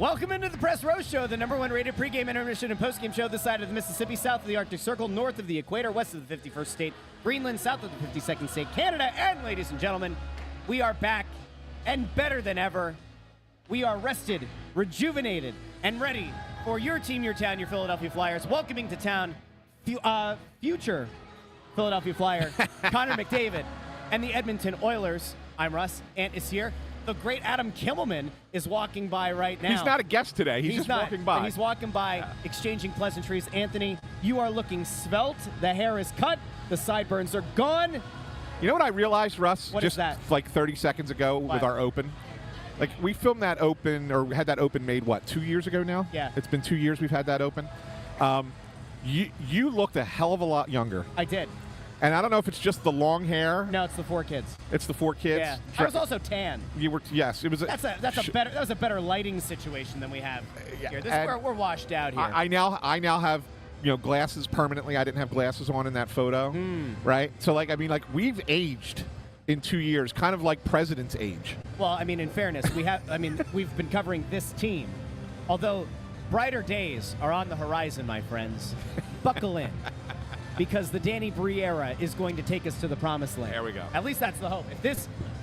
Welcome into the Press Row Show, the #1 rated pregame, intermission, and postgame show this side of the Mississippi, south of the Arctic Circle, north of the equator, west of the 51st state, Greenland, south of the 52nd state, Canada, and ladies and gentlemen, we are back and better than ever. We are rested, rejuvenated, and ready for your team, your town, your Philadelphia Flyers. Welcoming to town, future Philadelphia Flyer, Connor McDavid, and the Edmonton Oilers. I'm Russ. Ant is here. The great Adam Kimmelman is walking by right now. He's not a guest today. He's just not, walking by. He's walking by, exchanging pleasantries. Anthony, you are looking svelte. The hair is cut. The sideburns are gone. You know what I realized, Russ? What just is that? Like 30 seconds ago with our open. Like, we filmed that open, or had that open made, what, 2 years ago now? Yeah. It's been 2 years we've had that open. You looked a hell of a lot younger. I did. And I don't know if it's just the long hair. No, it's the 4 kids. It's the 4 kids. Yeah. I was also tan. You were, yes. It was. That was a better lighting situation than we have here. This is where we're washed out here. I now have, glasses permanently. I didn't have glasses on in that photo, right? So we've aged in 2 years, kind of like presidents age. Well, I mean, in fairness, we've been covering this team. Although brighter days are on the horizon, my friends. Buckle in. Because the Danny Bree era is going to take us to the promised land. There we go. At least that's the hope.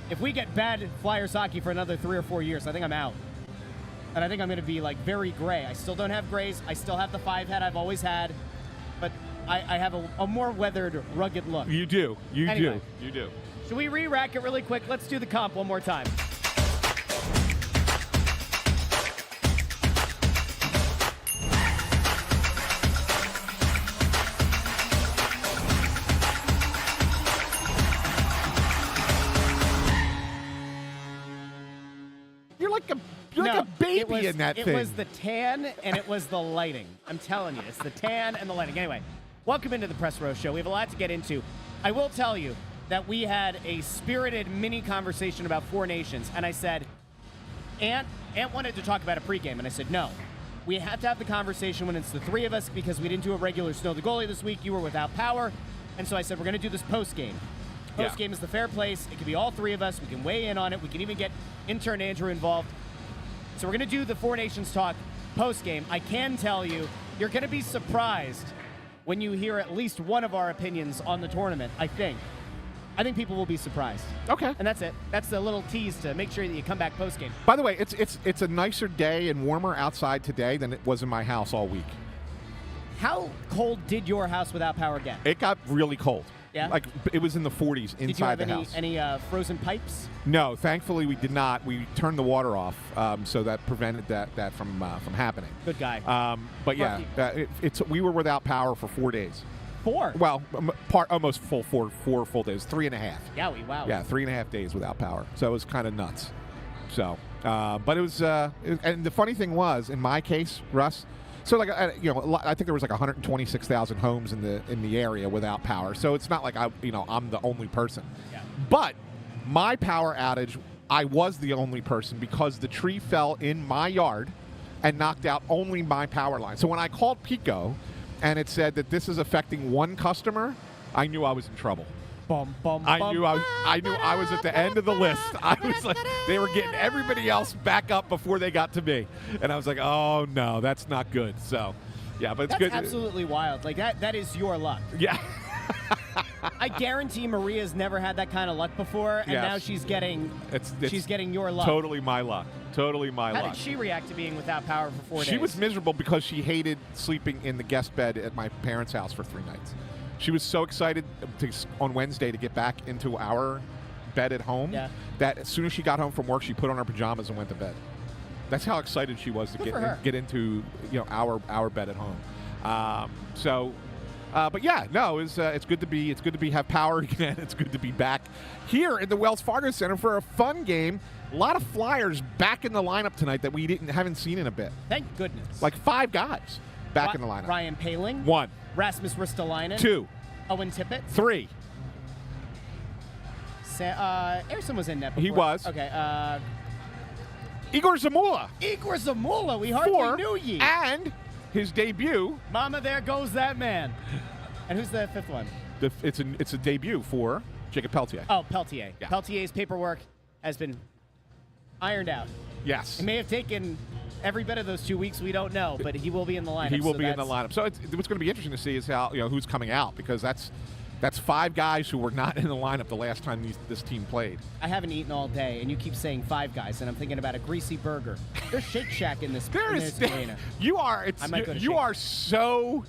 If we get bad Flyers hockey for another 3 or 4 years, I think I'm out. And I think I'm going to be very gray. I still don't have grays. I still have the 5 head I've always had. But I have a more weathered, rugged look. You do. You anyway, do. You do. Should we re-rack it really quick? Let's do the comp one more time. You're like a baby in that thing. It was the tan and it was the lighting. I'm telling you, it's the tan and the lighting. Anyway, welcome into the Press Row Show. We have a lot to get into. I will tell you that we had a spirited mini conversation about 4 nations, and I said, Ant wanted to talk about a pregame, and I said, no. We have to have the conversation when it's the 3 of us because we didn't do a regular Snow the Goalie this week. You were without power, and so I said, we're going to do this postgame. Postgame is the fair place. It can be all 3 of us. We can weigh in on it. We can even get intern Andrew involved. So we're going to do the 4 Nations talk post-game. I can tell you, you're going to be surprised when you hear at least one of our opinions on the tournament, I think. I think people will be surprised. Okay. And that's it. That's the little tease to make sure that you come back post-game. By the way, it's a nicer day and warmer outside today than it was in my house all week. How cold did your house without power get? It got really cold. Yeah? Like, it was in the 40s inside the house. Did you have any frozen pipes? No, thankfully we did not. We turned the water off, so that prevented that from happening. Good guy. But yeah, we were without power for 4 days. 4? Well, almost four full days, 3.5. Wow. Yeah, 3.5 days without power. So it was kind of nuts. So, but it was, and the funny thing was, in my case, Russ. So I think there was 126,000 homes in the area without power. So it's not like I'm the only person. Yeah. But my power outage, I was the only person because the tree fell in my yard and knocked out only my power line. So when I called Pico and it said that this is affecting one customer, I knew I was in trouble. I knew I was at the end of the list. I was like, they were getting everybody else back up before they got to me, and I was like, oh no, that's not good. So, yeah, but it's good. That's absolutely wild. Like that is your luck. Yeah. I guarantee Maria's never had that kind of luck before, and now she's getting she's getting your luck. Totally my luck. Totally my luck. How did she react to being without power for 4 days? She was miserable because she hated sleeping in the guest bed at my parents' house for 3 nights. She was so excited on Wednesday to get back into our bed at home that as soon as she got home from work, she put on her pajamas and went to bed. That's how excited she was to get into our bed at home. But yeah, no, it's good to have power again. It's good to be back here in the Wells Fargo Center for a fun game. A lot of Flyers back in the lineup tonight that we haven't seen in a bit. Thank goodness. Like 5 guys back in the lineup. Ryan Poehling. 1. Rasmus Ristolainen. 2. Owen Tippett. 3. Ersson was in net before. He was. Okay. Igor Zamula. We hardly 4, knew ye. And his debut. Mama, there goes that man. And who's the 5th one? It's a debut for Jacob Peltier. Oh, Peltier. Yeah. Peltier's paperwork has been ironed out. Yes. It may have taken Every bit of those 2 weeks, we don't know, but he will be in the lineup. He will be in the lineup. So what's going to be interesting to see is how who's coming out, because that's 5 guys who were not in the lineup the last time this team played. I haven't eaten all day, and you keep saying 5 guys, and I'm thinking about a greasy burger. There's Shake Shack in this arena. You are. So.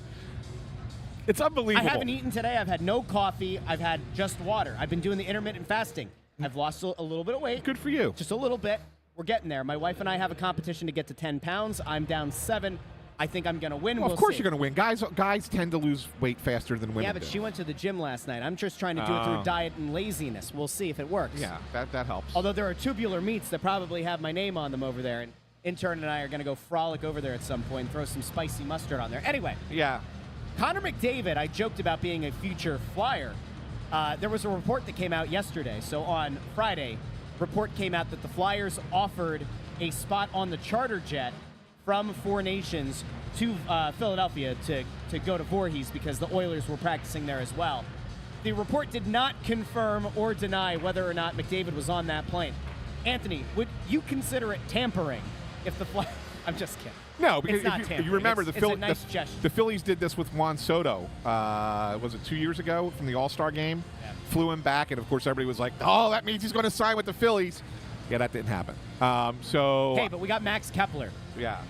It's unbelievable. I haven't eaten today. I've had no coffee. I've had just water. I've been doing the intermittent fasting. I've lost a little bit of weight. Good for you. Just a little bit. We're getting there. My wife and I have a competition to get to 10 pounds. I'm down 7. I think I'm going to win. Well, of course you're going to win. Guys tend to lose weight faster than women. Yeah, but she went to the gym last night. I'm just trying to do it through diet and laziness. We'll see if it works. Yeah, that helps. Although there are tubular meats that probably have my name on them over there, and intern and I are going to go frolic over there at some point and throw some spicy mustard on there. Anyway. Yeah. Connor McDavid, I joked about being a future Flyer. There was a report that came out yesterday. So on Friday, report came out that the Flyers offered a spot on the charter jet from Four Nations to Philadelphia to go to Voorhees because the Oilers were practicing there as well. The report did not confirm or deny whether or not McDavid was on that plane. Anthony, would you consider it tampering if the Flyers... I'm just kidding. No, because if you remember, it's a nice gesture. The Phillies did this with Juan Soto. Was it 2 years ago from the All-Star game? Yeah. Flew him back, and of course everybody was like, "Oh, that means he's going to sign with the Phillies." Yeah, that didn't happen. Hey, but we got Max Kepler. Yeah.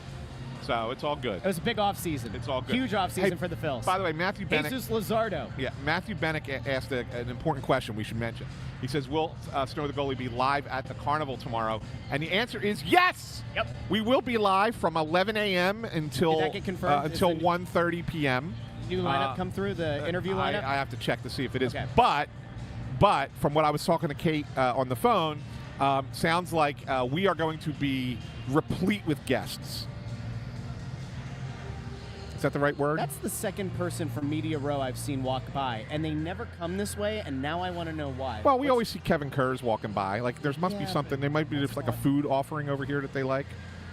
So it's all good. It was a big offseason. It's all good. Huge offseason for the Phils. By the way, Matthew Bennett. Jesus Luzardo. Yeah, Matthew Bennett asked an important question we should mention. He says, will Snow the Goalie be live at the Carnival tomorrow? And the answer is yes! Yep. We will be live from 11 a.m. until 1:30 p.m. New lineup come through, the interview lineup? I have to check to see if it is. Okay. But from what I was talking to Kate on the phone, sounds like we are going to be replete with guests. Is that the right word? That's the second person from Media Row I've seen walk by, and they never come this way, and now I want to know why. Well, we always see Kevin Kurz walking by. Like, there must be something. There might be just like a food offering over here that they like.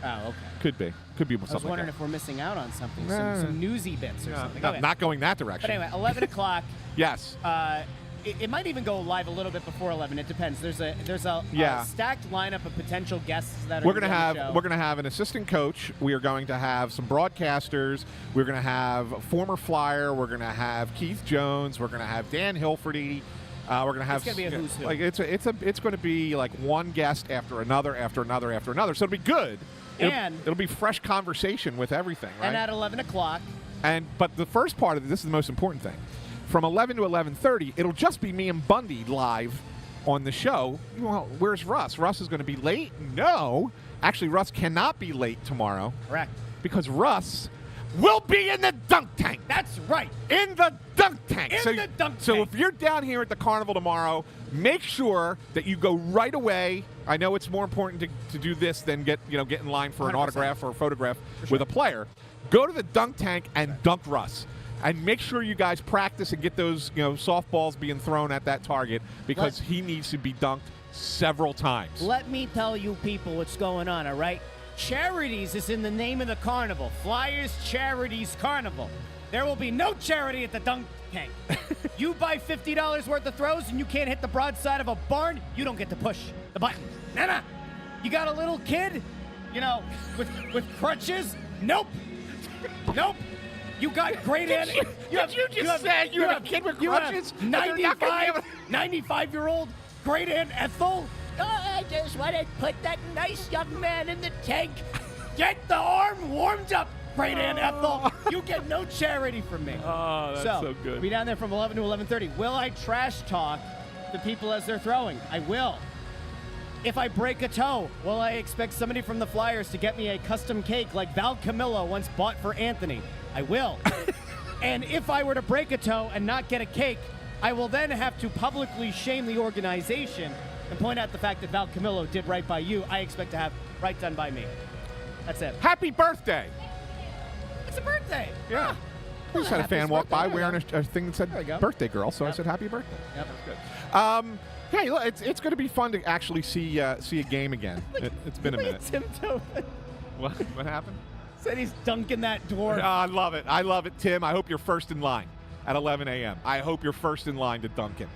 Oh, okay. Could be something. I was wondering if we're missing out on something, some newsy bits or something. Not going that direction. But anyway, 11 o'clock. Yes. It might even go live a little bit before 11. It depends. There's a stacked lineup of potential guests that are. We're gonna have an assistant coach. We are going to have some broadcasters. We're gonna have a former Flyer. We're gonna have Keith Jones. We're gonna have Dan Hilferty. We're gonna have. It's gonna be a who's who. Like it's going to be like one guest after another after another after another. So it'll be good. It'll be fresh conversation with everything, right? And at 11 o'clock. But the first part of this is the most important thing. From 11 to 11:30, it'll just be me and Bundy live on the show. Well, where's Russ? Russ is going to be late? No. Actually, Russ cannot be late tomorrow. Correct. Because Russ will be in the dunk tank. That's right. In the dunk tank. So if you're down here at the Carnival tomorrow, make sure that you go right away. I know it's more important to do this than get in line for an 100%. autograph or a photograph with a player. Go to the dunk tank and dunk Russ. And make sure you guys practice and get those, softballs being thrown at that target because he needs to be dunked several times. Let me tell you people what's going on, all right? Charities is in the name of the carnival. Flyers Charities Carnival. There will be no charity at the dunk tank. You buy $50 worth of throws and you can't hit the broadside of a barn, you don't get to push the button. Nah. You got a little kid, with crutches? Nope. You got great Did you just say you have a kid with crutches? 95-year-old great Aunt Ethel? Oh, I just want to put that nice young man in the tank. Get the arm warmed up, great Aunt Ethel. You get no charity from me. Oh, that's so good. Be down there from 11 to 11:30. Will I trash talk the people as they're throwing? I will. If I break a toe, will I expect somebody from the Flyers to get me a custom cake like Val Camillo once bought for Anthony? I will. And if I were to break a toe and not get a cake, I will then have to publicly shame the organization and point out the fact that Val Camillo did right by you. I expect to have right done by me. That's it. Happy birthday. It's a birthday. Yeah. We just had a fan walk by wearing a thing that said birthday girl, so I said happy birthday. Yep. That's good. Hey, look, it's going to be fun to actually see a game again. It's been a minute. Tim Tobin. What happened? Said he's dunking that dwarf. I love it, Tim. I hope you're first in line at 11 a.m. I hope you're first in line to dunk him.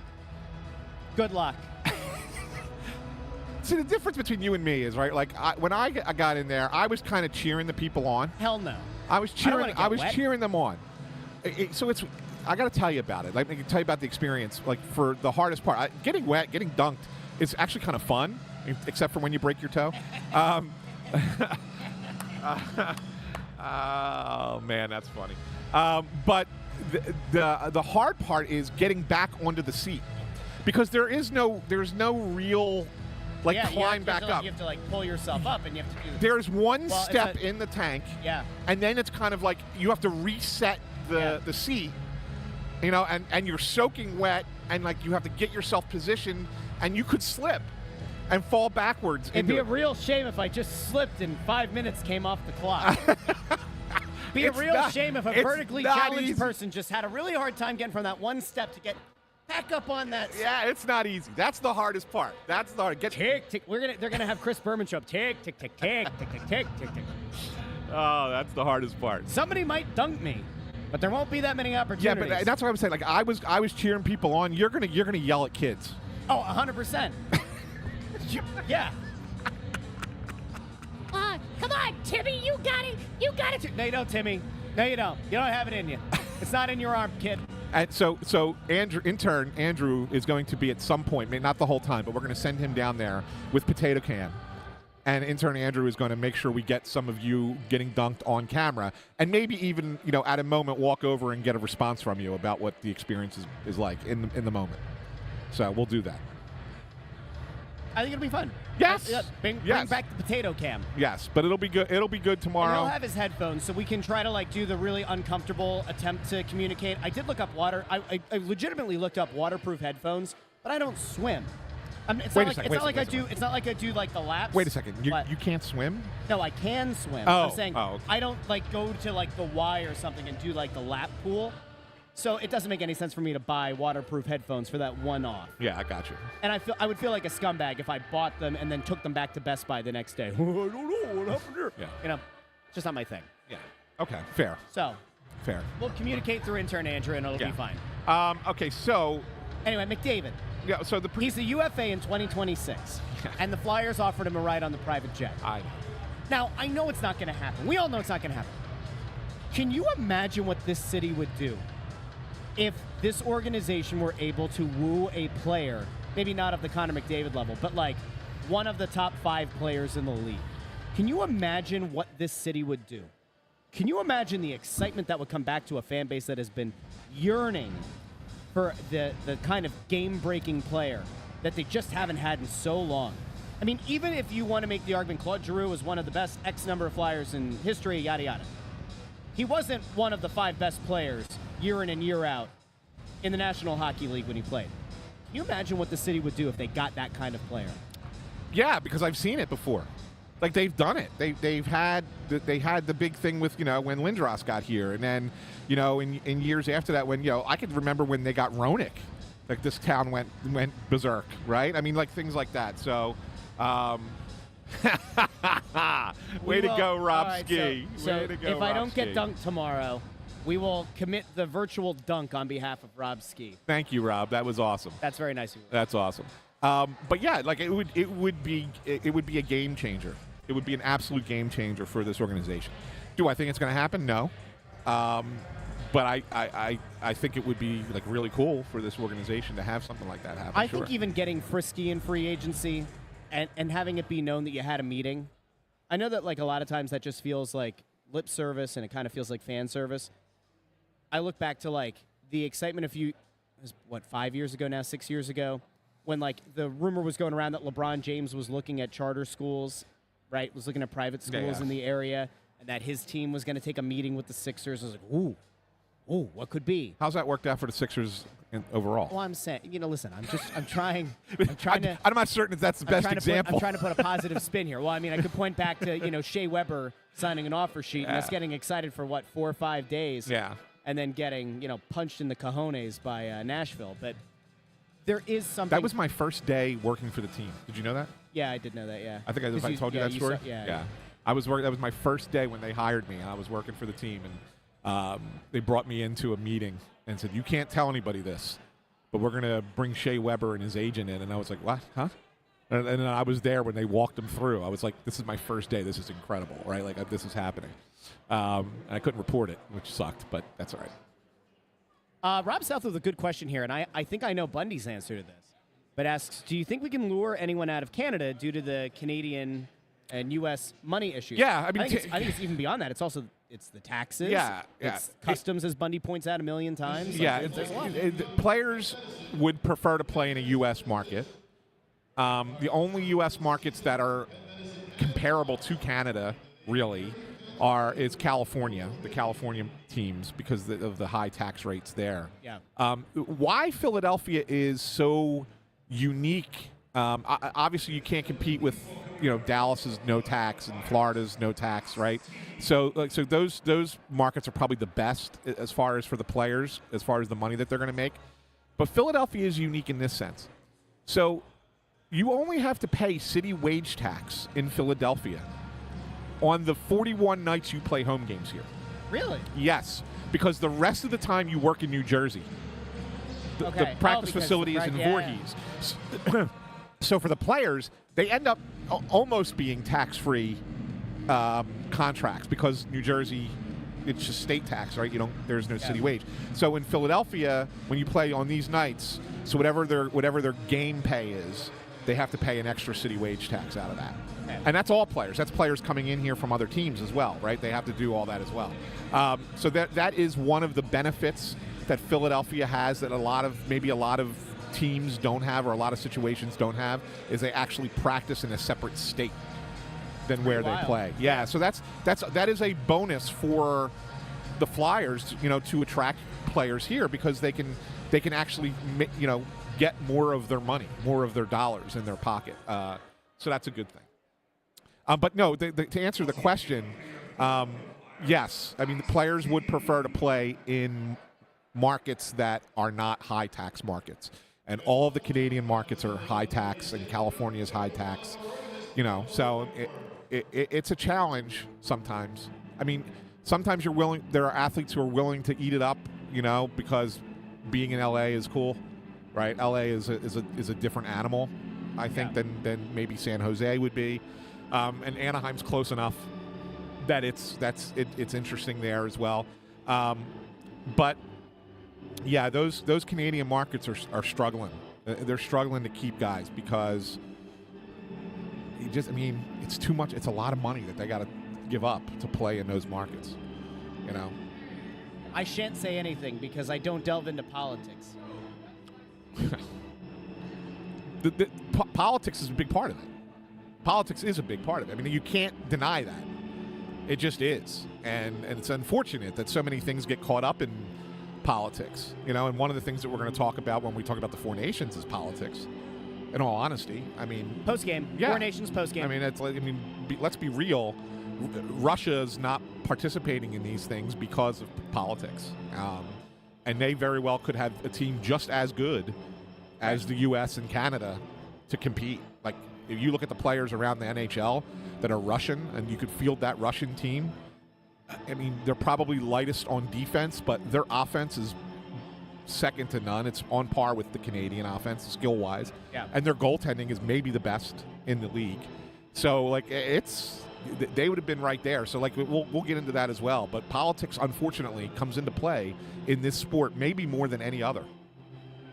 Good luck. See, the difference between you and me is, right, like, when I got in there, I was kind of cheering the people on. Hell no. I was cheering them on. So I got to tell you about it. Like, I can tell you about the experience. Like, for the hardest part, getting wet, getting dunked, is actually kind of fun, except for when you break your toe. Oh man, that's funny. But the hard part is getting back onto the seat, because there's no real climb back up. You have to like pull yourself up, and you have to do. There's one step in the tank. Yeah. And then it's kind of like you have to reset the seat, you know, and you're soaking wet, and like you have to get yourself positioned, and you could slip and fall backwards. It'd be a real shame if I just slipped and 5 minutes came off the clock. Be a real shame if a vertically challenged person just had a really hard time getting from that one step to get back up on that. Yeah, it's not easy. That's the hardest part. That's the hard. Tick, tick. They're gonna have Chris Berman show up. Tick, tick, tick, tick, tick, tick, tick, tick, tick. Oh, that's the hardest part. Somebody might dunk me, but there won't be that many opportunities. Yeah, but that's what I'm saying. Like I was cheering people on. You're gonna yell at kids. Oh, 100%. Yeah. Come on, Timmy, you got it. You got it. No, you don't, Timmy. No, you don't. You don't have it in you. It's not in your arm, kid. And so intern Andrew is going to be at some point, maybe not the whole time, but we're going to send him down there with potato can. And intern Andrew is going to make sure we get some of you getting dunked on camera, and maybe even, you know, at a moment walk over and get a response from you about what the experience is like in the moment. So we'll do that. I think it'll be fun. Yes. Bring back the potato cam. Yes, but it'll be good. It'll be good tomorrow. And he'll have his headphones, so we can try to like do the really uncomfortable attempt to communicate. I did look up I legitimately looked up waterproof headphones, but I don't swim. It's not like I do like the laps. Wait a second. You can't swim? No, I can swim. Oh, I'm saying okay. I don't like go to like the Y or something and do like the lap pool. So it doesn't make any sense for me to buy waterproof headphones for that one-off. Yeah, I got you. And I would feel like a scumbag if I bought them and then took them back to Best Buy the next day. I don't know what happened here. Yeah. You know, it's just not my thing. Yeah. Okay, fair. So. Fair. We'll communicate through intern Andrew, and it'll be fine. Okay, so. Anyway, McDavid. Yeah. So he's a UFA in 2026, and the Flyers offered him a ride on the private jet. Now I know it's not going to happen. We all know it's not going to happen. Can you imagine what this city would do if this organization were able to woo a player, maybe not of the Connor McDavid level, but like one of the top 5 players in the league? Can you imagine what this city would do? Can you imagine the excitement that would come back to a fan base that has been yearning for the kind of game-breaking player that they just haven't had in so long? I mean, even if you want to make the argument Claude Giroux is one of the best X number of Flyers in history, yada, yada. He wasn't one of the 5 best players year in and year out in the National Hockey League when he played. Can you imagine what the city would do if they got that kind of player? Yeah, because I've seen it before. Like, they've done it. They had the big thing with, you know, when Lindros got here, and then, you know, in years after that, when, you know, I could remember when they got Roenick. Like, this town went berserk, right? I mean, like, things like that. So, way to go, Rob Ski. So if I don't get dunked tomorrow, we will commit the virtual dunk on behalf of Rob Ski. Thank you, Rob. That was awesome. That's very nice of you. That's awesome. But yeah, like it would be a game changer. It would be an absolute game changer for this organization. Do I think it's going to happen? No. But I think it would be like really cool for this organization to have something like that happen. I think even getting frisky in free agency and having it be known that you had a meeting. I know that like a lot of times that just feels like lip service and it kind of feels like fan service. I look back to like the excitement it was 5 years ago now, 6 years ago, when like the rumor was going around that LeBron James was looking at charter schools, right? Was looking at private schools in the area, and that his team was going to take a meeting with the Sixers. I was like, ooh, what could be? How's that worked out for the Sixers overall? Well, I'm saying, you know, listen, I'm trying I'm not certain if that's the best example. I'm trying to put a positive spin here. Well, I mean, I could point back to, you know, Shea Weber signing an offer sheet and us getting excited for 4 or 5 days. Yeah. And then getting, you know, punched in the cojones by Nashville. But there is something. That was my first day working for the team. Did you know that? Yeah, I did know that, yeah. I think I told you that story. Yeah. I was working. That was my first day when they hired me, and I was working for the team. And they brought me into a meeting and said, "You can't tell anybody this, but we're going to bring Shea Weber and his agent in." And I was like, "What? Huh?" And then I was there when they walked them through. I was like, this is my first day. This is incredible, right? Like, this is happening. And I couldn't report it, which sucked, but that's all right. Rob South with a good question here, and I think I know Bundy's answer to this, but asks, do you think we can lure anyone out of Canada due to the Canadian and U.S. money issues? Yeah, I think it's even beyond that. It's the taxes. Yeah. It's customs, as Bundy points out a million times. Yeah. There's a lot. Players would prefer to play in a U.S. market. The only U.S. markets that are comparable to Canada, really, is California, the California teams, because of the high tax rates there. Yeah. Why Philadelphia is so unique, obviously you can't compete with, Dallas is no tax and Florida's no tax, right? So those markets are probably the best as far as for the players, as far as the money that they're going to make. But Philadelphia is unique in this sense. So you only have to pay city wage tax in Philadelphia on the 41 nights you play home games here. Really? Yes, because the rest of the time you work in New Jersey. The practice facility is in Voorhees. So for the players, they end up almost being tax-free contracts because New Jersey, it's just state tax, right? There's no city wage. So in Philadelphia, when you play on these nights, so whatever their game pay is, they have to pay an extra city wage tax out of that. Okay. And that's all players. That's players coming in here from other teams as well, right? They have to do all that as well. So that is one of the benefits that Philadelphia has that a lot of teams don't have, or a lot of situations don't have, is they actually practice in a separate state than where they play. Yeah, so that is a bonus for the Flyers, to attract players here, because they can actually get more of their money, more of their dollars in their pocket. So that's a good thing. But no, to answer the question, yes. I mean, the players would prefer to play in markets that are not high tax markets. And all of the Canadian markets are high tax, and California is high tax. So it's a challenge sometimes. I mean, sometimes there are athletes who are willing to eat it up, because being in LA is cool, right? LA is a different animal, I think, than maybe San Jose would be. And Anaheim's close enough that it's interesting there as well. But yeah, those Canadian markets are struggling. They're struggling to keep guys because it's too much. It's a lot of money that they got to give up to play in those markets. I shan't say anything because I don't delve into politics. Politics is a big part of it. Politics is a big part of it. I mean, you can't deny that. It just is. And it's unfortunate that so many things get caught up in politics. And one of the things that we're going to talk about when we talk about the Four Nations is politics. In all honesty, I mean, postgame. Yeah. Four Nations postgame. I mean, let's be real. Russia is not participating in these things because of politics, and they very well could have a team just as good as the U.S. and Canada to compete. Like, if you look at the players around the NHL that are Russian, and you could field that Russian team, I mean, they're probably lightest on defense, but their offense is second to none. It's on par with the Canadian offense, skill-wise. Yeah. And their goaltending is maybe the best in the league. So, they would have been right there. So, we'll get into that as well. But politics, unfortunately, comes into play in this sport maybe more than any other,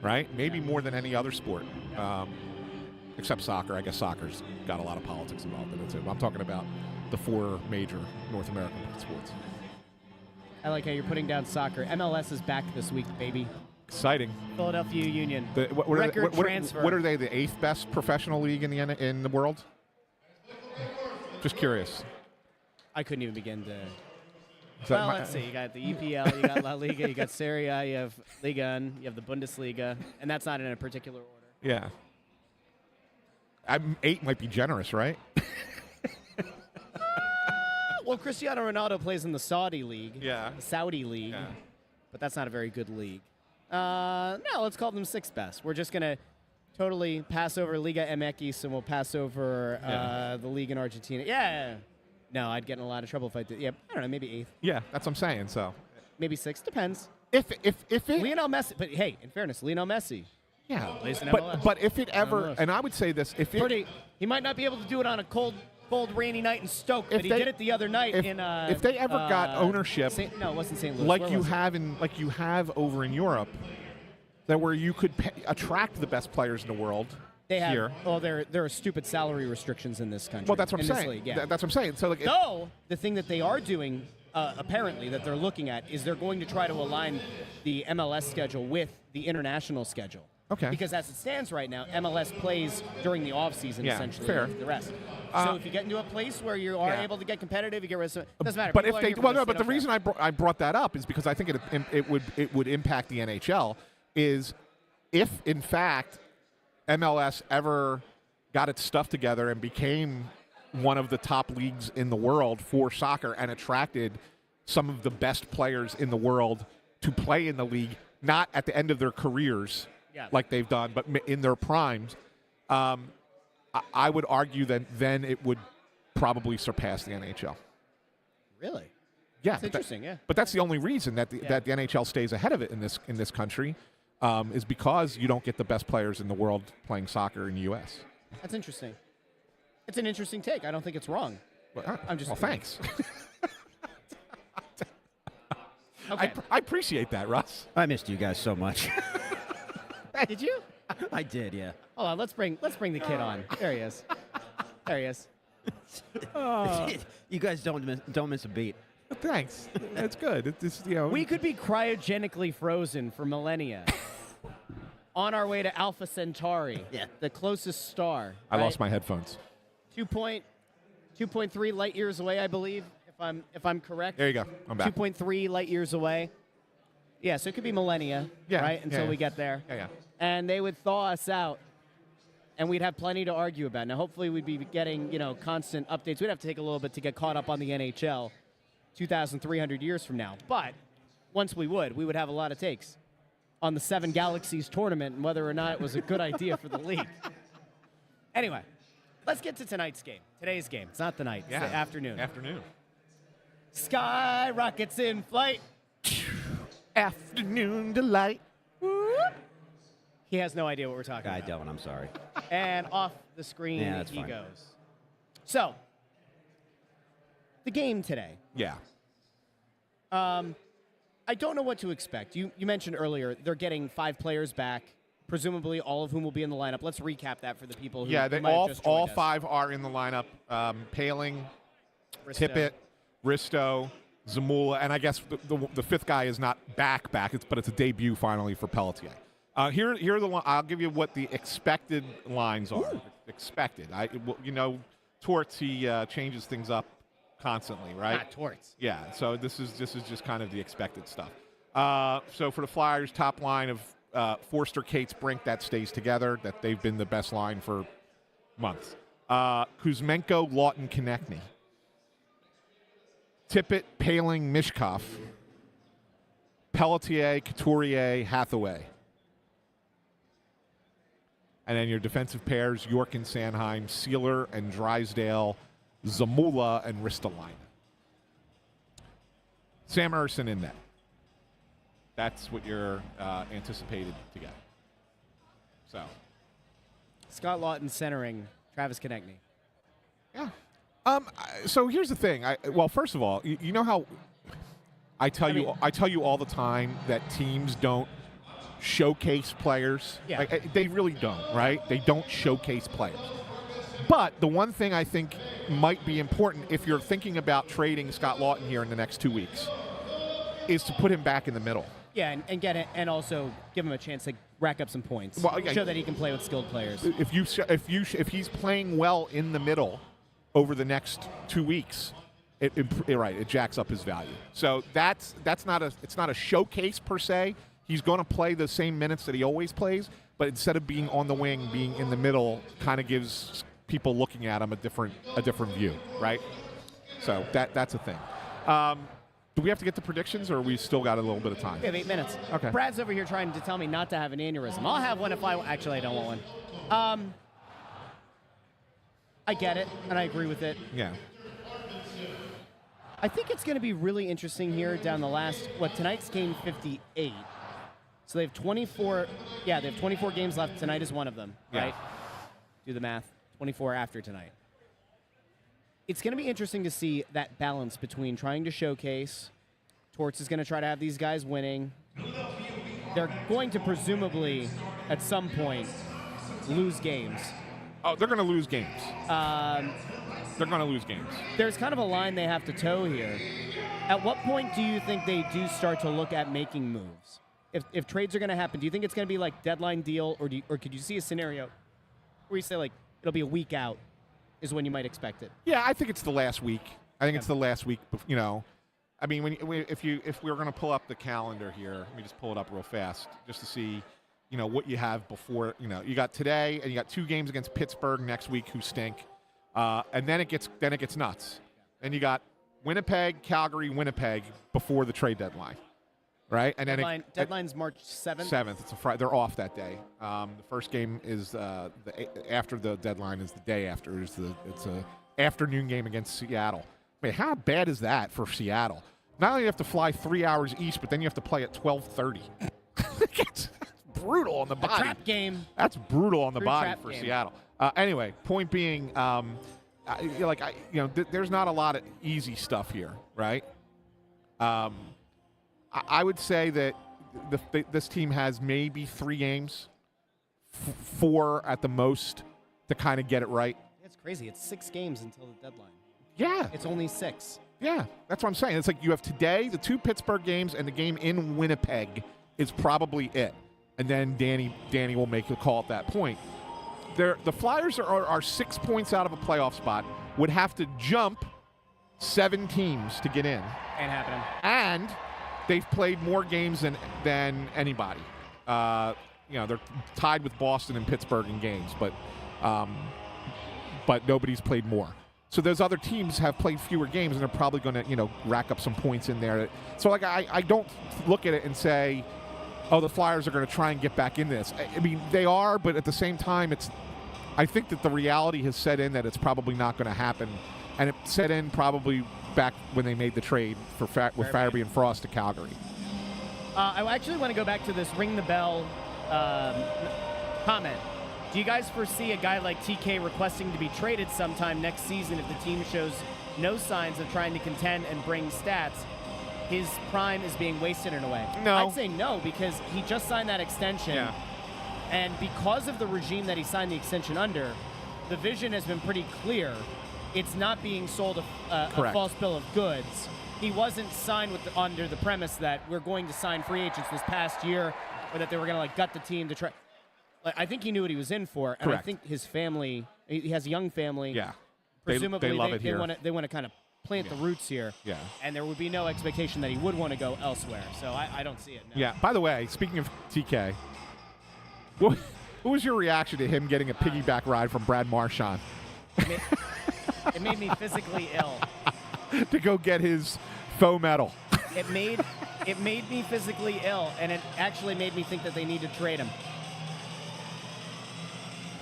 right? Maybe more than any other sport, except soccer. I guess soccer's got a lot of politics involved in it, too. I'm talking about the four major North American sports. I like how you're putting down soccer. MLS is back this week, baby. Exciting. Philadelphia Union. Record transfer. What are they? The eighth best professional league in the world? Just curious. I couldn't even begin to. Well, let's see. You got the EPL, you got La Liga, you got Serie A, you have Liga 1, you have the Bundesliga, and that's not in a particular order. Yeah. 8 might be generous, right? Well, Cristiano Ronaldo plays in the Saudi League. Yeah. The Saudi League. Yeah. But that's not a very good league. No, let's call them sixth best. We're just going to totally pass over Liga MX, and we'll pass over the league in Argentina. Yeah. No, I'd get in a lot of trouble if I did. Yeah, I don't know, maybe eighth. Yeah, that's what I'm saying. So maybe sixth. Depends. If Lionel Messi, but hey, in fairness, Lionel Messi, Yeah, plays in MLS. but if it ever, MLS. and I would say this, if it, he might not be able to do it on a cold, rainy night in Stoke, but he did it the other night if they ever got ownership, no, it wasn't St. Louis. like you have over in Europe, that where you could attract the best players in the world. They have. Here. Oh, there are stupid salary restrictions in this country. Well, that's what I'm saying. League, yeah. That's what I'm saying. So, like, the thing that they are doing, apparently, that they're looking at is they're going to try to align the MLS schedule with the international schedule. Okay. Because as it stands right now, MLS plays during the off season essentially. Fair. With the rest. So if you get into a place where you are able to get competitive, you get rid of it doesn't matter. But if they, but the reason I brought that up is because I think it would impact the NHL. Is if in fact MLS ever got its stuff together and became one of the top leagues in the world for soccer and attracted some of the best players in the world to play in the league, not at the end of their careers like they've done, but in their primes, I would argue that then it would probably surpass the NHL. Really? Yeah. That's interesting, But that's the only reason that the NHL stays ahead of it in this country. Is because you don't get the best players in the world playing soccer in the U.S. That's interesting. It's an interesting take. I don't think it's wrong. I'm just. Well, thanks. Okay. I appreciate that, Russ. I missed you guys so much. Did you? I did, yeah. Hold on. Let's bring the kid on. There he is. There he is. You guys don't miss a beat. Thanks. That's good. We could be cryogenically frozen for millennia. On our way to Alpha Centauri, the closest star. I lost my headphones. 2.3 light years away, I believe, if I'm correct. There you go. I'm back. 2.3 light years away. Yeah, so it could be millennia, right, until we get there. Yeah. And they would thaw us out, and we'd have plenty to argue about. Now, hopefully, we'd be getting constant updates. We'd have to take a little bit to get caught up on the NHL 2,300 years from now. But once we would have a lot of takes on the Seven Galaxies tournament and whether or not it was a good idea for the league. Anyway, let's get to tonight's game. Today's game. It's not the night. It's the afternoon. Sky rockets in flight. Afternoon delight. He has no idea what we're talking about. I don't. I'm sorry. And off the screen he goes. So, the game today. Yeah. I don't know what to expect. You mentioned earlier they're getting 5 players back, presumably all of whom will be in the lineup. Let's recap that for the people who they might have just joined all us. 5 are in the lineup. Paling, Tippett, Risto, Zamula, and I guess the 5th guy is not back, but it's a debut finally for Pelletier. Here are the I'll give you what the expected lines are. Ooh. Expected. Torts, he changes things up constantly, right? Not Torts. Yeah. So this is just kind of the expected stuff. So for the Flyers, top line of Forster, Cates, Brink, that stays together. That they've been the best line for months. Kuzmenko, Lawton, Konechny. Tippett, Paling, Mishkov. Pelletier, Couturier, Hathaway. And then your defensive pairs, York and Sanheim, Sealer and Drysdale, Zamula and Ristolainen. Sam Ersson in net. That's what you're anticipated to get. So, Scott Lawton centering Travis Konechny. Yeah. So here's the thing. Well, first of all, you know how I tell you all the time that teams don't showcase players. Yeah. Like, they really don't, right? They don't showcase players. But the one thing I think might be important if you're thinking about trading Scott Lawton here in the next 2 weeks is to put him back in the middle. Yeah, and get it, and also give him a chance to rack up some points. Well, yeah, show that he can play with skilled players. If he's playing well in the middle over the next 2 weeks, it jacks up his value. So it's not a showcase per se. He's going to play the same minutes that he always plays, but instead of being on the wing, being in the middle kind of gives people looking at him a different view, right? So that's a thing. Do we have to get to predictions, or we still got a little bit of time? We have 8 minutes. Okay. Brad's over here trying to tell me not to have an aneurysm. I'll have one if actually, I don't want one. I get it, and I agree with it. Yeah. I think it's going to be really interesting here down the last, tonight's game 58. So they have 24. Yeah, they have 24 games left. Tonight is one of them, Yeah. right? Do the math. 24 after tonight. It's going to be interesting to see that balance between trying to showcase. Torts is going to try to have these guys winning. They're going to presumably, at some point, lose games. Oh, they're going to lose games. They're going to lose games. There's kind of a line they have to toe here. At what point do you think they do start to look at making moves? If trades are going to happen, do you think it's going to be like deadline deal, or could you see a scenario where you say like it'll be a week out is when you might expect it? Yeah, I think it's the last week. I think it's the last week. You know, I mean, if we were going to pull up the calendar here, let me just pull it up real fast just to see, you know, what you have before. You know, you got today and you got 2 games against Pittsburgh next week, who stink, and then it gets nuts. And you got Winnipeg, Calgary, Winnipeg before the trade deadline, right? And then deadline's March 7th. 7th. It's a Friday. They're off that day. The first game is after the deadline is the day after. It's a afternoon game against Seattle. I mean, how bad is that for Seattle? Not only do you have to fly 3 hours east, but then you have to play at 12:30. It's brutal on the body. A trap game. That's brutal on the body for game. Seattle. Anyway, point being, there's not a lot of easy stuff here, right? I would say that this team has maybe 3 games, 4 at the most, to kind of get it right. It's crazy. It's 6 games until the deadline. Yeah. It's only 6. Yeah, that's what I'm saying. It's like you have today, the 2 Pittsburgh games, and the game in Winnipeg is probably it. And then Danny will make a call at that point. The Flyers are 6 points out of a playoff spot, would have to jump 7 teams to get in. Ain't happening. And they've played more games than anybody. They're tied with Boston and Pittsburgh in games, but nobody's played more. So those other teams have played fewer games, and they're probably going to, rack up some points in there. So, I don't look at it and say, oh, the Flyers are going to try and get back in this. I mean, they are, but at the same time, I think that the reality has set in that it's probably not going to happen. And it set in probably back when they made the trade with Farabee and Frost to Calgary. I actually want to go back to this ring the bell comment. Do you guys foresee a guy like TK requesting to be traded sometime next season if the team shows no signs of trying to contend and bring stats? His prime is being wasted in a way. No. I'd say no, because he just signed that extension. Yeah. And because of the regime that he signed the extension under, the vision has been pretty clear. It's not being sold a false bill of goods. He wasn't signed under the premise that we're going to sign free agents this past year, or that they were going to gut the team to try. I think he knew what he was in for, and Correct. I think his family, he has a young family. Yeah. Presumably they love it here. They want to kind of plant the roots here. Yeah. And there would be no expectation that he would want to go elsewhere. So I don't see it. No. Yeah. By the way, speaking of TK, what was your reaction to him getting a piggyback ride from Brad Marchand? It made me physically ill. To go get his faux medal. It made me physically ill, and it actually made me think that they need to trade him.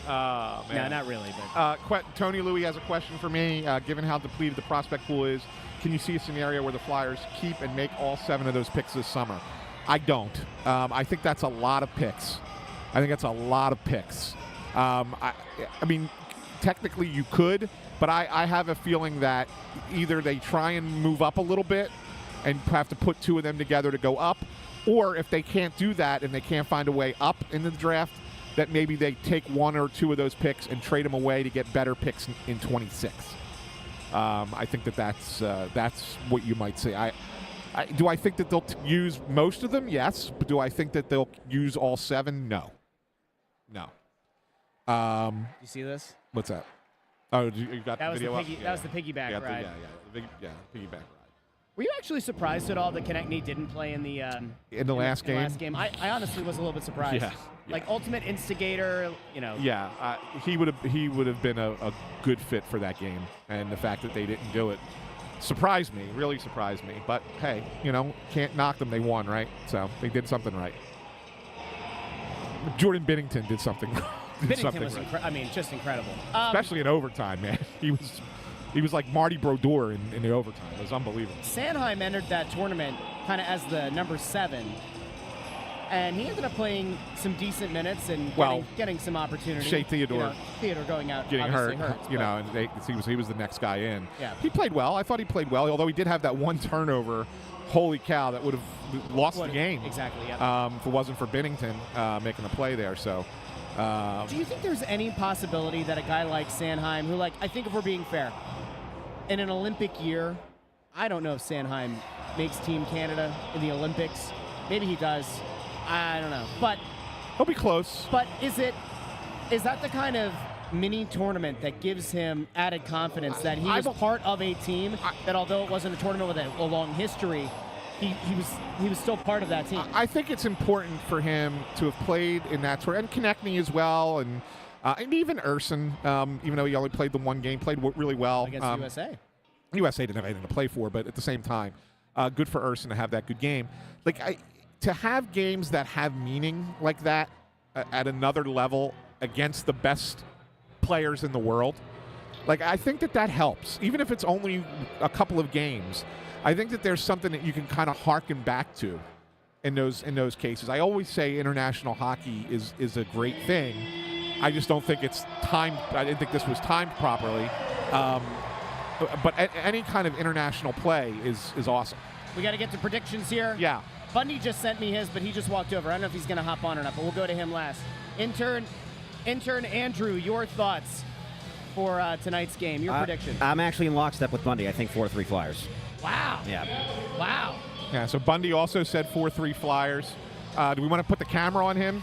Man. No, not really. But Tony Louie has a question for me. Given how depleted the prospect pool is, can you see a scenario where the Flyers keep and make all 7 of those picks this summer? I don't. I think that's a lot of picks. I mean, technically you could, but I have a feeling that either they try and move up a little bit and have to put 2 of them together to go up, or if they can't do that and they can't find a way up in the draft, that maybe they take 1 or 2 of those picks and trade them away to get better picks in 26. I think that's what you might say. Do I think that they'll use most of them? Yes. But do I think that they'll use all 7? No. you see this? What's that? Oh, you got That the was video the up? that was the piggyback ride. Piggyback ride. Were you actually surprised at all that Konechny didn't play in the last game? Last game, I honestly was a little bit surprised. Yeah. Like ultimate instigator, Yeah, he would have been a good fit for that game, and the fact that they didn't do it surprised me, really surprised me. But hey, can't knock them. They won, right? So they did something right. Jordan Binnington did something. Binnington was just incredible, especially in overtime, man. He was like Marty Brodeur in the overtime. It was unbelievable. Sanheim entered that tournament kind of as the number 7. and he ended up playing some decent minutes and getting some opportunity. Shea Theodore. Theodore going out, getting hurt, hurts, and he was the next guy in. Yeah. He played well. I thought he played well, although he did have that one turnover. Holy cow, that would have lost the game. Exactly, yeah. If it wasn't for Binnington making a play there. So, do you think there's any possibility that a guy like Sanheim, who, like, I think if we're being fair, in an Olympic year, I don't know if Sanheim makes Team Canada in the Olympics. Maybe he does. I don't know. But he'll be close. But is that the kind of mini tournament that gives him added confidence that he was part of a team that, although it wasn't a tournament with a long history, he was still part of that team? I think it's important for him to have played in that tournament, and Konechny as well, and even Urson, even though he only played the one game, played really well against USA. USA didn't have anything to play for, but at the same time, good for Urson to have that good game. To have games that have meaning like that at another level against the best players in the world, I think that helps. Even if it's only a couple of games, I think that there's something that you can kind of harken back to in those cases. I always say international hockey is a great thing. I just don't think it's timed. I didn't think this was timed properly. But any kind of international play is awesome. We got to get to predictions here. Yeah. Bundy just sent me his, but he just walked over. I don't know if he's going to hop on or not, but we'll go to him last. Intern Andrew, your thoughts for tonight's game, your prediction. I'm actually in lockstep with Bundy. I think 4-3 Flyers. Wow. Yeah. Wow. Yeah, so Bundy also said 4-3 Flyers. Do we want to put the camera on him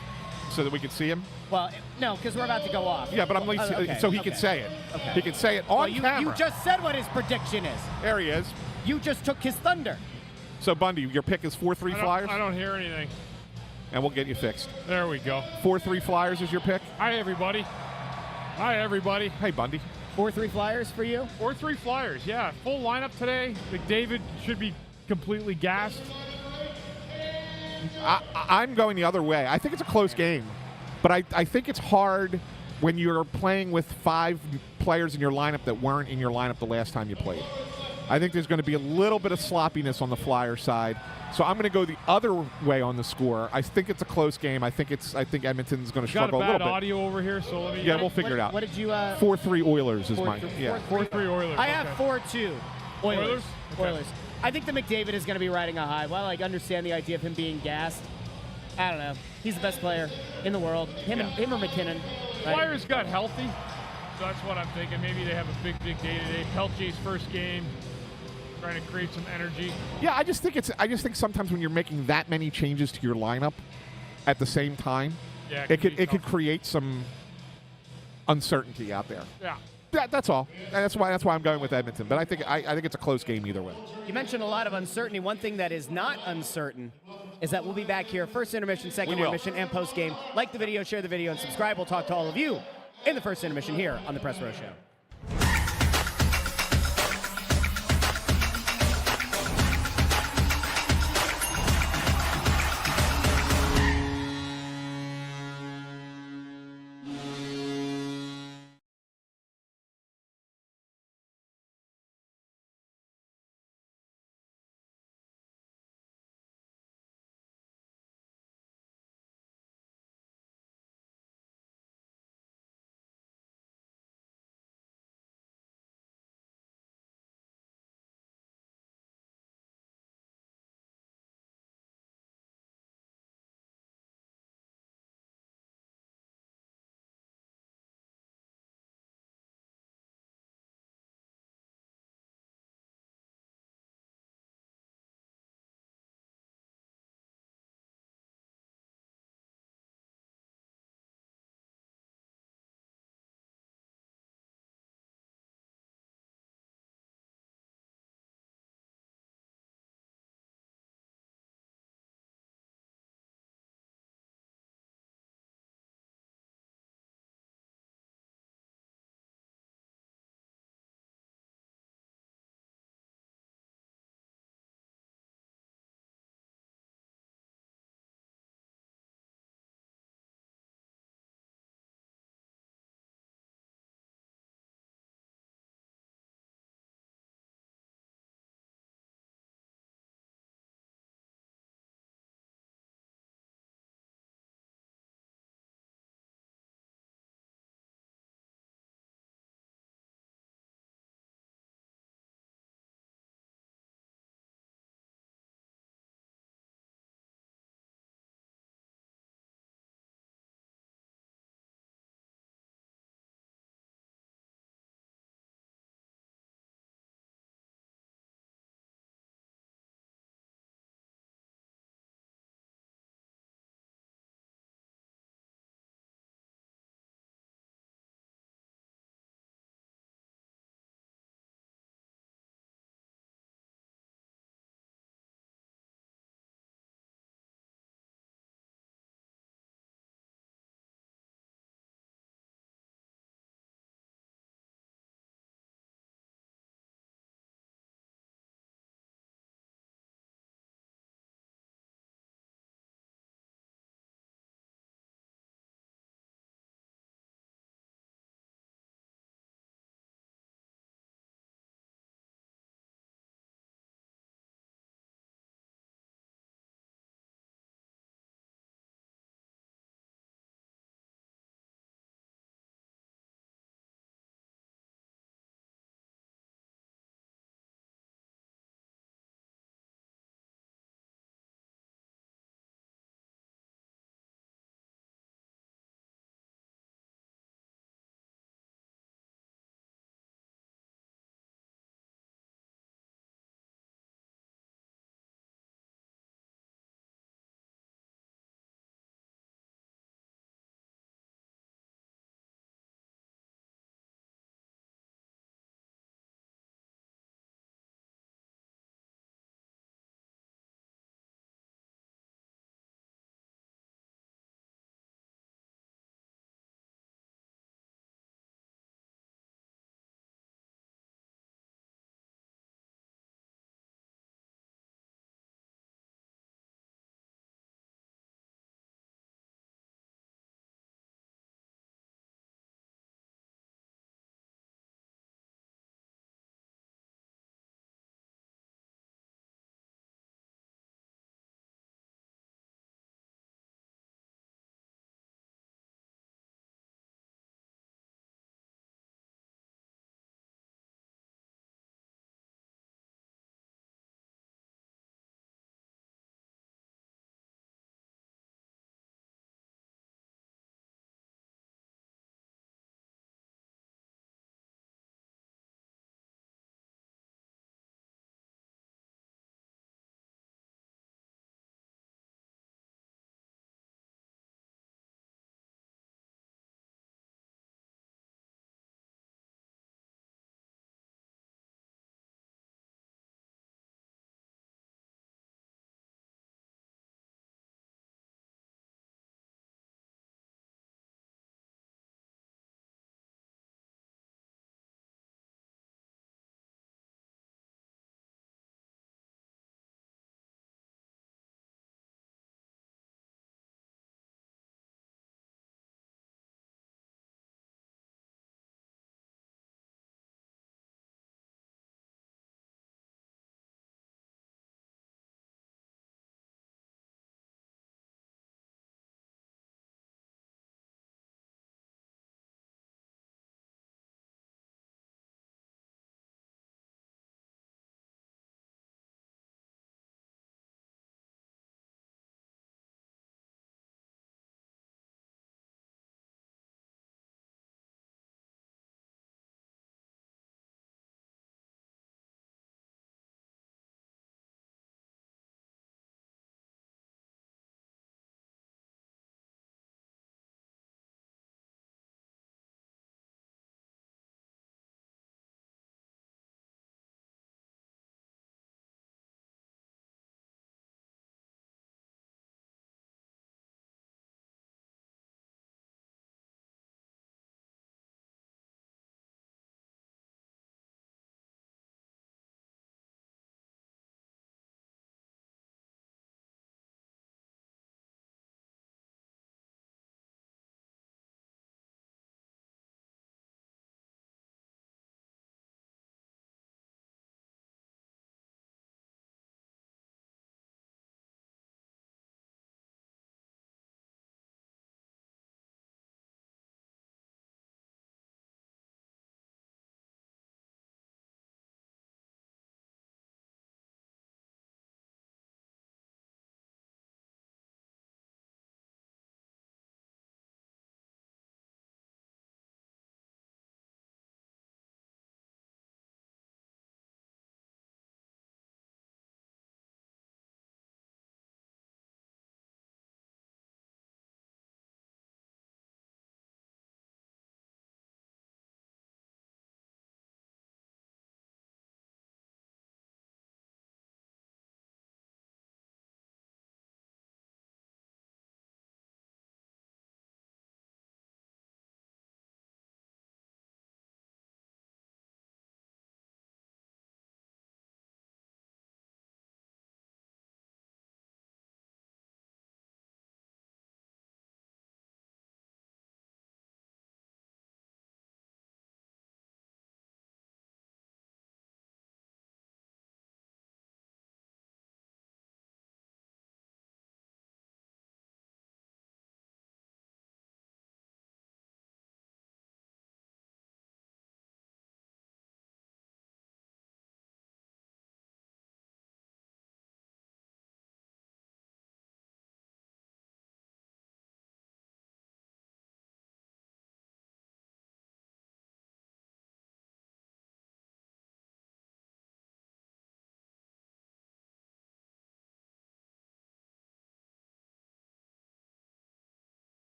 so that we can see him? Well, no, because we're about to go off. Yeah, but I'm so he can say it. Okay. He can say it on camera. You just said what his prediction is. There he is. You just took his thunder. So, Bundy, your pick is 4-3 Flyers? I don't hear anything. And we'll get you fixed. There we go. 4-3 Flyers is your pick? Hi, everybody. Hi, everybody. Hey, Bundy. 4-3 Flyers for you? 4-3 Flyers, yeah. Full lineup today. McDavid should be completely gassed. I'm going the other way. I think it's a close game. But I think it's hard when you're playing with 5 players in your lineup that weren't in your lineup the last time you played. I think there's going to be a little bit of sloppiness on the Flyer side. So I'm going to go the other way on the score. I think it's a close game. I think Edmonton's going to struggle a little bit. Got a bad audio over here, so let me... Yeah, we'll figure it out. What did you... 4-3 Oilers is mine. Yeah. 4-3 Oilers. I have 4-2 Oilers. Okay. Oilers. I think that McDavid is going to be riding a high. While I understand the idea of him being gassed, I don't know. He's the best player in the world. Him or McKinnon. Right? Flyers got healthy, so that's what I'm thinking. Maybe they have a big day today. Peltier's first game, trying to create some energy. Yeah, I just think sometimes when you're making that many changes to your lineup at the same time, it could create some uncertainty out there. Yeah. That's all. That's why I'm going with Edmonton. But I think it's a close game either way. You mentioned a lot of uncertainty. One thing that is not uncertain is that we'll be back here first intermission, second intermission, and post game. Like the video, share the video, and subscribe. We'll talk to all of you in the first intermission here on the Press Row Show.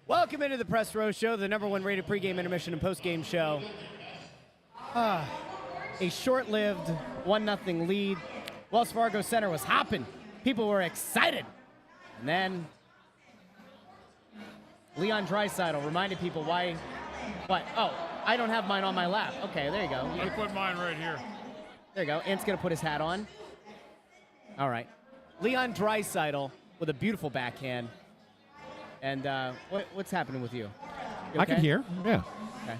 Welcome into the Press Row Show, the #1 rated pregame, intermission, and postgame show. A short-lived 1-0 lead. Wells Fargo Center was hopping. People were excited. And then Leon Draisaitl reminded people why. What? Oh, I don't have mine on my lap. Okay, there you go. I put mine right here. There you go. Ant's going to put his hat on. All right. Leon Draisaitl with a beautiful backhand. And what's happening with you? You I okay? can hear. Yeah. Okay.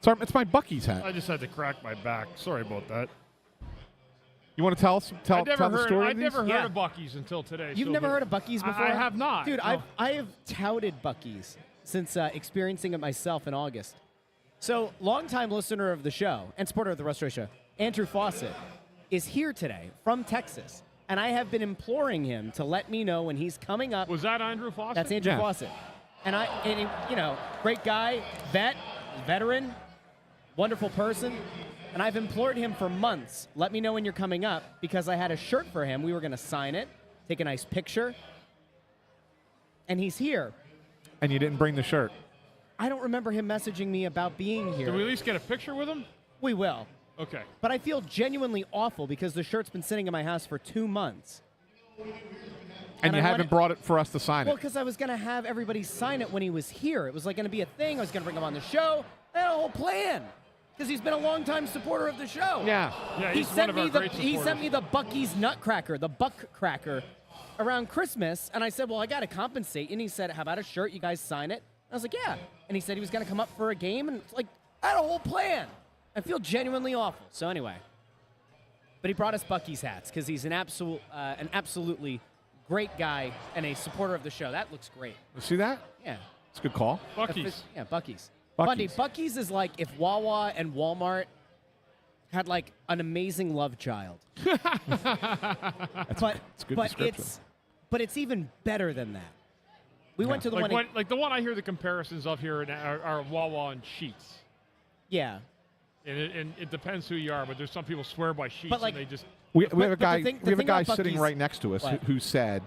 Sorry, it's my Bucky's hat. I just had to crack my back. Sorry about that. You want to tell the story? I of these? never heard Yeah. of Bucky's until today. You've so never good. heard of Bucky's before? I have not. Dude, no. I have touted Bucky's since experiencing it myself in August. So, longtime listener of the show and supporter of the Russ Roy Show, Andrew Fawcett, is here today from Texas. And I have been imploring him to let me know when he's coming up. Was that Andrew Fawcett? That's Andrew Yeah. Fawcett. And great guy, veteran, wonderful person. And I've implored him for months, let me know when you're coming up, because I had a shirt for him. We were going to sign it, take a nice picture. And he's here. And you didn't bring the shirt. I don't remember him messaging me about being here. Did we at least get a picture with him? We will. Okay. But I feel genuinely awful because the shirt's been sitting in my house for 2 months. And you I haven't wanted- brought it for us to sign Well, it. because I was going to have everybody sign it when he was here. It was like going to be a thing. I was going to bring him on the show. I had a whole plan because he's been a longtime supporter of the show. Yeah. Yeah, He he's one sent of me our the great he supporters. sent me the Bucky's Nutcracker, the Buck Cracker, around Christmas, and I said, well, I got to compensate. And he said, how about a shirt? You guys sign it? I was like, yeah. And he said he was going to come up for a game, and it's like, I had a whole plan. I feel genuinely awful. So anyway, but he brought us Bucky's hats because he's an absolutely great guy and a supporter of the show. That looks great. See that? Yeah. It's a good call. Bucky's. Yeah, Bucky's. Bucky's. Bundy, Bucky's is like if Wawa and Walmart had like an amazing love child. It's a good description. But it's even better than that. We went to the one. Like the one I hear the comparisons of here are Wawa and Sheets. Yeah. And it depends who you are, but there's some people swear by Sheets But, like, and they just. We have a but the guy. thing- the We have a thing guy about sitting Bucky's- right next to us What? who said,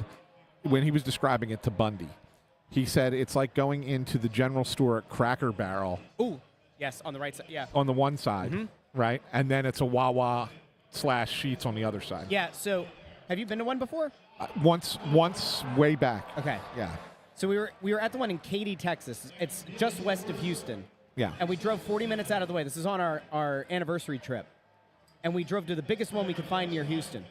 when he was describing it to Bundy, he said it's like going into the general store at Cracker Barrel Ooh. Yes, on the right side. Yeah. on the one side, right, and then it's a Wawa / Sheets on the other side. Yeah. So, have you been to one before? Once, way back. Okay. Yeah. So we were at the one in Katy, Texas. It's just west of Houston. Yeah. And we drove 40 minutes out of the way. This is on our anniversary trip. And we drove to the biggest one we could find near Houston.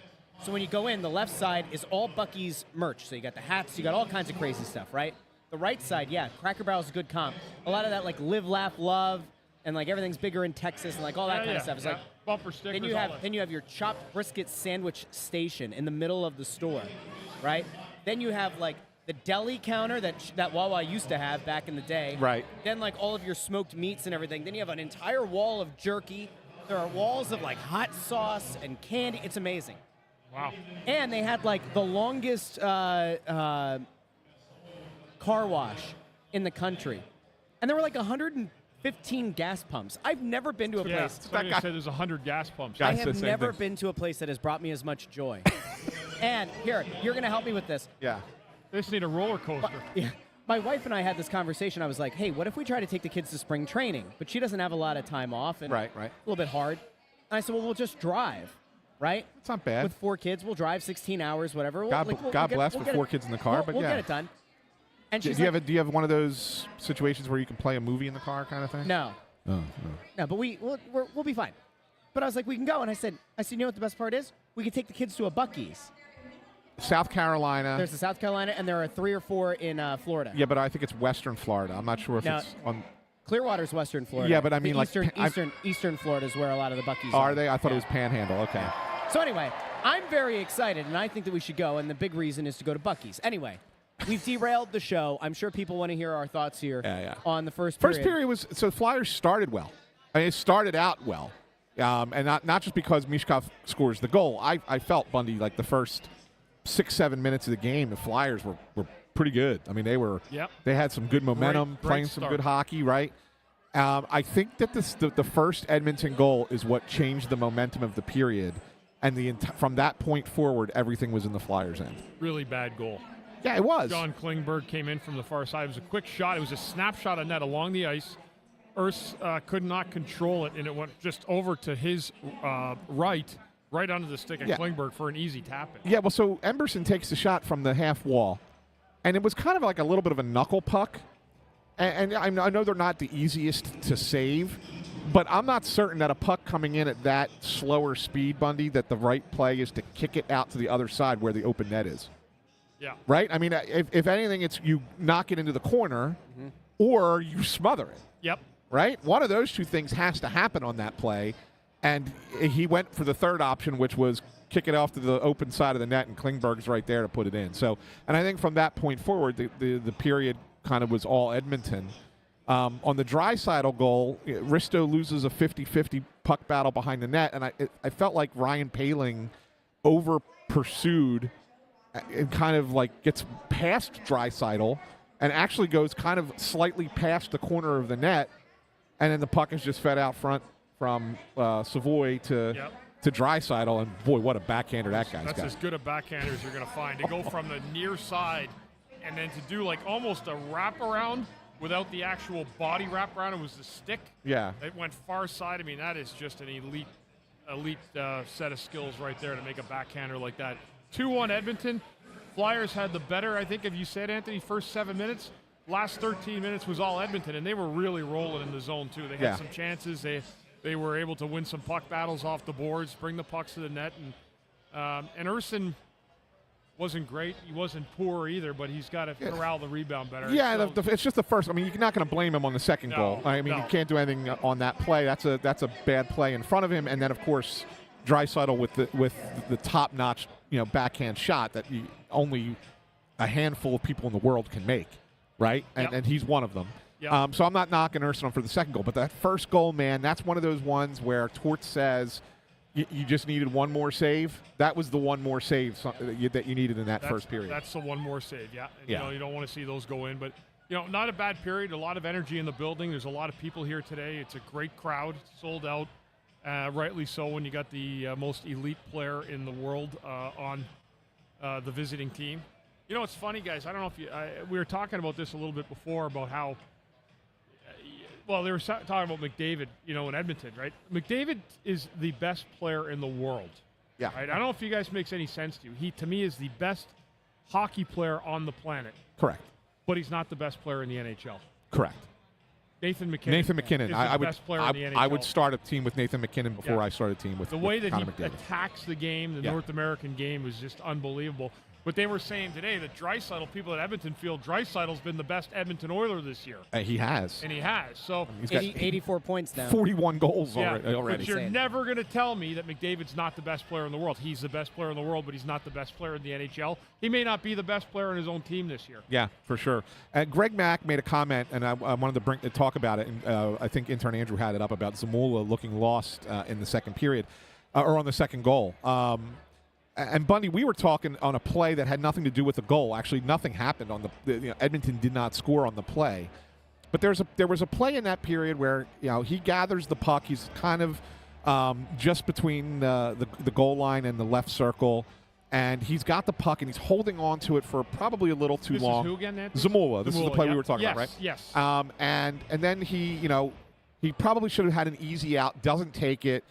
So when you go in, the left side is all Bucky's merch. So you got the hats, you got all kinds of crazy stuff, right? The right side, yeah, Cracker Barrel's a good comp. A lot of that like live, laugh, love, and like everything's bigger in Texas and like all that kind of stuff. It's like bumper stickers. then you have your chopped brisket sandwich station in the middle of the store, right? Then you have like the deli counter that Wawa used to have back in the day. Right. Then like all of your smoked meats and everything. Then you have an entire wall of jerky. There are walls of like hot sauce and candy. It's amazing. Wow. And they had like the longest car wash in the country. And there were like 115 gas pumps. I've never been to a Yeah, place. somebody said there's 100 gas pumps. Guy I said have the same never thing. been to a place that has brought me as much joy. And here, you're going to help me with this. Yeah. They just need a roller coaster. Yeah. My wife and I had this conversation. I was like, hey, what if we try to take the kids to spring training? But she doesn't have a lot of time off. And Right. a little bit hard. And I said, well, we'll just drive, right? It's not bad. With 4 kids, we'll drive 16 hours, whatever. God bless with 4 kids in the car, but we'll yeah. get it done. And Do she's you like, have one of those situations where you can play a movie in the car kind of thing? no. Oh, no. No, but we'll be fine. But I was like, we can go. And I said, you know what the best part is? We could take the kids to a Bucky's. South Carolina. There's a South Carolina, and there are 3 or 4 in Florida. Yeah, but I think it's Western Florida. I'm not sure if No. it's on. Clearwater's Western Florida. Yeah, but I mean, The like, Eastern Florida is where a lot of the Bucky's Are they? I thought Yeah. it was Panhandle. Okay. So anyway, I'm very excited, and I think that we should go. And the big reason is to go to Bucky's. Anyway, we've derailed the show. I'm sure people want to hear our thoughts here Yeah. on the first period. First period was so the Flyers started well. I mean, it started out well, and not just because Mishkov scores the goal. I felt Bundy like the first 6-7 minutes of the game. The Flyers were pretty good. I mean, they had some good momentum, Great playing some start. good hockey, right? I think that the first Edmonton goal is what changed the momentum of the period, and from that point forward, everything was in the Flyers' end. Really bad goal. Yeah, it was. John Klingberg came in from the far side. It was a quick shot. It was a snapshot of net along the ice. Urs could not control it, and it went just over to his right onto the stick of Klingberg for an easy tap-in. Yeah, well, so Emberson takes the shot from the half wall, and it was kind of like a little bit of a knuckle puck. And I know they're not the easiest to save, but I'm not certain that a puck coming in at that slower speed, Bundy, that the right play is to kick it out to the other side where the open net is. Yeah. Right? I mean, if anything, it's you knock it into the corner or you smother it. Yep. Right? One of those two things has to happen on that play, and he went for the third option, which was kick it off to the open side of the net, and Klingberg's right there to put it in. So, and I think from that point forward, the period kind of was all Edmonton. On the Draisaitl goal, Risto loses a 50-50 puck battle behind the net, and I felt like Ryan Poehling over-pursued and kind of like gets past Draisaitl and actually goes kind of slightly past the corner of the net, and then the puck is just fed out front from Savoy to Draisaitl, and boy, what a backhander that guy's got. That's as good a backhander as you're going to find. To go from the near side and then to do like almost a wraparound without the actual body wraparound. It was the stick. Yeah. It went far side. I mean, that is just an elite set of skills right there to make a backhander like that. 2-1 Edmonton. Flyers had the better, I think, if you said, Anthony, first 7 minutes. Last 13 minutes was all Edmonton, and they were really rolling in the zone, too. They had some chances. They were able to win some puck battles off the boards, bring the pucks to the net. And Urson wasn't great. He wasn't poor either, but he's got to corral the rebound better. Yeah, so, it's just the first. I mean, you're not going to blame him on the second goal. I mean, you can't do anything on that play. That's a bad play in front of him. And then, of course, Draisaitl with the top-notch backhand shot that only a handful of people in the world can make, right? And he's one of them. Yep. So I'm not knocking Urson for the second goal. But that first goal, man, that's one of those ones where Torts says you just needed one more save. That was the one more save that you needed in that first period. That's the one more save, And, you don't want to see those go in. But, not a bad period. A lot of energy in the building. There's a lot of people here today. It's a great crowd, sold out. Rightly so when you got the most elite player in the world on the visiting team. It's funny, guys. I don't know if we were talking about this a little bit before about how they were talking about McDavid, in Edmonton, right? McDavid is the best player in the world. Yeah. Right? I don't know if you guys makes any sense to you. He, to me, is the best hockey player on the planet. Correct. But he's not the best player in the NHL. Correct. Nathan McKinnon is the best player in the NHL. I would start a team with Nathan McKinnon before I start a team with the way that he McDavid. attacks the game, the North American game, is just unbelievable. But they were saying today that Draisaitl, people at Edmonton feel Draisaitl's been the best Edmonton Oiler this year. He has. And he has. So he's got 84 points now. 41 goals already. But you're never going to tell me that McDavid's not the best player in the world. He's the best player in the world, but he's not the best player in the NHL. He may not be the best player in his own team this year. Yeah, for sure. Greg Mack made a comment, and I wanted to talk about it. And I think intern Andrew had it up about Zamula looking lost in the second period, or on the second goal. And Bundy, we were talking on a play that had nothing to do with the goal. Actually, nothing happened on Edmonton did not score on the play. But there was a play in that period where he gathers the puck. He's kind of just between the goal line and the left circle, and he's got the puck and he's holding on to it for probably a little too long. This is who again, Nancy? Zamula. This is the play we were talking about, right? Yes. And then he probably should have had an easy out. Doesn't take it.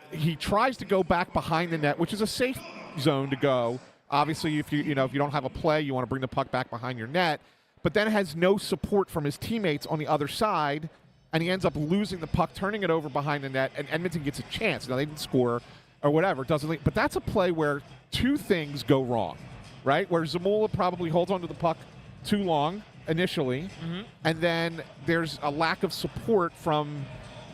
He tries to go back behind the net, which is a safe zone to go. Obviously, if you don't have a play, you want to bring the puck back behind your net, but then has no support from his teammates on the other side, and he ends up losing the puck, turning it over behind the net, and Edmonton gets a chance. Now they didn't score or whatever, but that's a play where two things go wrong, right? Where Zamula probably holds onto the puck too long initially, and then there's a lack of support from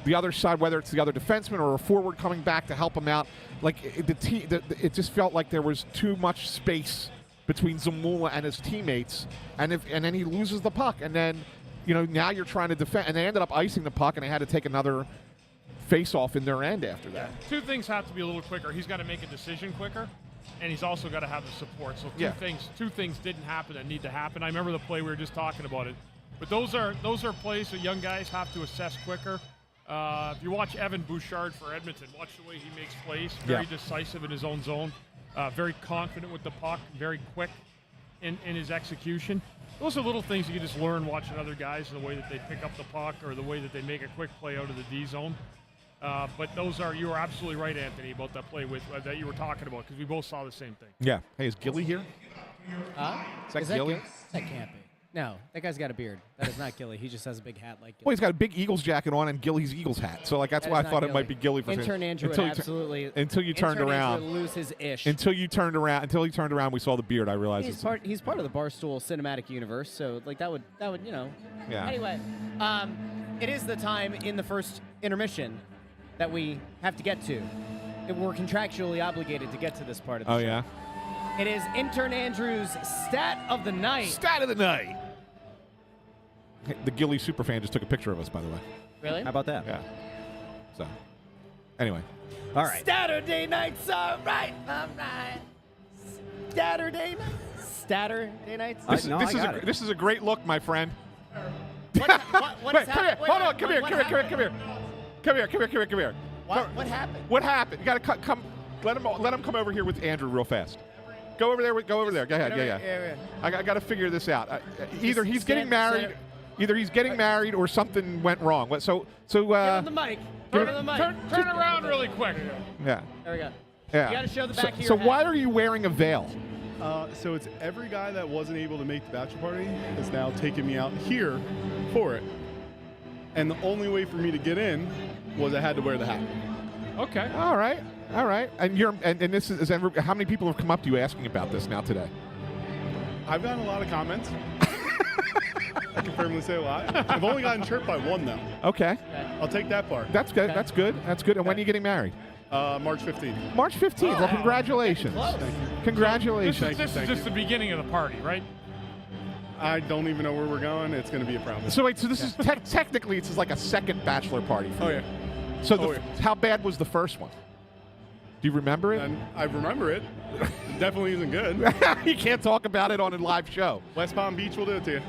the other side, whether it's the other defenseman or a forward coming back to help him out. Like it just felt like there was too much space between Zamula and his teammates, and then he loses the puck, and then now you're trying to defend, and they ended up icing the puck, and they had to take another face-off in their end after that. Two things have to be a little quicker. He's got to make a decision quicker, and he's also got to have the support. So two things didn't happen that need to happen. I remember the play we were just talking about it, but those are plays that young guys have to assess quicker. If you watch Evan Bouchard for Edmonton, watch the way he makes plays. Very decisive in his own zone. Very confident with the puck. Very quick. in his execution. Those are little things you can just learn watching other guys, the way that they pick up the puck or the way that they make a quick play out of the D zone. But you are absolutely right, Anthony, about that play that you were talking about, because we both saw the same thing. Yeah. Hey, is Gilly here? Is that Gilly? That can't be. No, that guy's got a beard. That is not Gilly. He just has a big hat like Gilly. Well, he's got a big Eagles jacket on and Gilly's Eagles hat. So, like, that's why I thought it might be Gilly for a second. Intern Andrew would absolutely. Until you turned around. Andrew would lose his ish. Until he turned around, we saw the beard. I realized he's part of the Barstool cinematic universe. So, like, that would Yeah. Anyway, it is the time in the first intermission that we have to get to. We're contractually obligated to get to this part of the show. Oh, yeah? It is Intern Andrew's Stat of the Night. Stat of the Night. Hey, the Gilly superfan just took a picture of us, by the way. Really? How about that? Yeah. So, anyway. All right. Saturday nights are right. Saturday nights. This is a great look, my friend. What is happening? Hold on. Come here. What happened? What happened? You got to come. Let him come over here with Andrew real fast. Go over there. Go over there. Go ahead. Yeah. I got to figure this out. Either he's getting married. Either he's getting married or something went wrong. So. Give him the mic. Turn around really quick. Yeah. There we go. Yeah. You got to show the back of your So hat. why are you wearing a veil? So it's every guy that wasn't able to make the bachelor party is now taking me out here for it. And the only way for me to get in was I had to wear the hat. Okay. All right. And this is how many people have come up to you asking about this now today? I've gotten a lot of comments. I can firmly say a lot. I've only gotten chirped by one, though. Okay. I'll take that part. That's good. Okay. That's good. And when are you getting married? March 15th. March 15th. Well, congratulations. Close. Congratulations. This is just the beginning of the party, right? I don't even know where we're going. It's going to be a problem. So wait, this is technically it's like a second bachelor party for you. Yeah. So how bad was the first one? Do you remember it? And I remember it. It definitely isn't good. You can't talk about it on a live show. West Palm Beach will do it to you.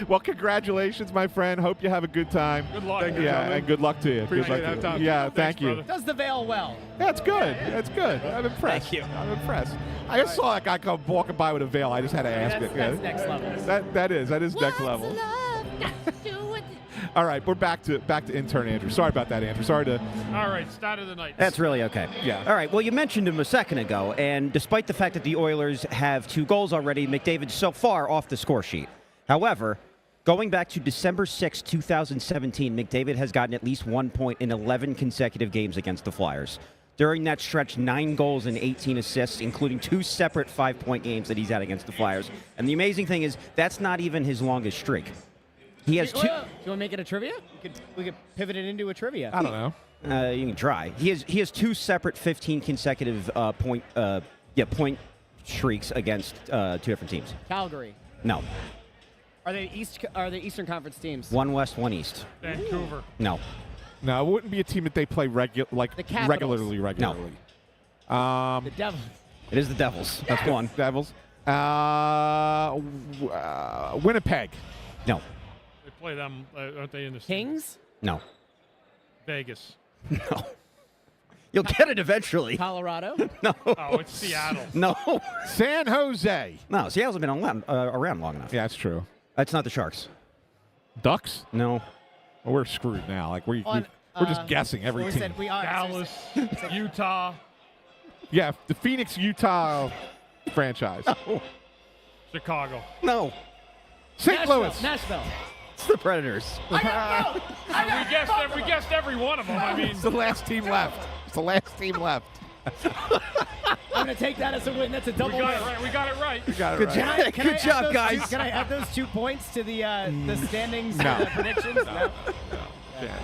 Well, congratulations, my friend. Hope you have a good time. Good luck. Thank you, Yeah, gentlemen. and good luck to you. Appreciate good luck it. Have to you. time. Yeah, Thanks, thank you. brother. Does the veil well? That's good. That's good. I'm impressed. Thank you. I'm impressed. I just saw that guy come walking by with a veil. I just had to ask it. That's next level. That is next level. All right, we're back to intern Andrew. Sorry about that, Andrew. Sorry to. All right, start of the night. That's really okay. Yeah. All right. Well, you mentioned him a second ago, and despite the fact that the Oilers have 2 goals already, McDavid's so far off the score sheet. However, going back to December 6, 2017, McDavid has gotten at least 1 point in 11 consecutive games against the Flyers. During that stretch, 9 goals and 18 assists, including 2 separate 5-point games that he's had against the Flyers. And the amazing thing is, that's not even his longest streak. He has 2. Do you want to make it a trivia? We could pivot it into a trivia. I don't know. You can try. He has 2 separate 15 consecutive point streaks against 2 different teams. Calgary. No. Are they Eastern Conference teams? 1 West, 1 East. Vancouver. No. No, it wouldn't be a team that they play The Capitals. regularly. The Devils. It is the Devils. That's one. Devils. Winnipeg. No. They play them, aren't they in the Kings? No. Vegas? No. You'll get it eventually. Colorado? No. Oh, it's Seattle. No. San Jose. No. Seattle's been around long enough. Yeah, that's true. That's not the Sharks. Ducks? No. Well, we're screwed now. Like we're just guessing every we team. said we are. Dallas, Utah, Yeah, the Phoenix, Utah franchise. Chicago. No. St. Louis. Nashville. It's the Predators. We guessed every one of them. I mean, It's the last team left. I'm going to take that as a win. That's a double we got win. it right. We got it right. You got it Good right. job. Can I Good add job, those guys. Can I add those 2 points to the standings, No. the predictions? No. Yeah.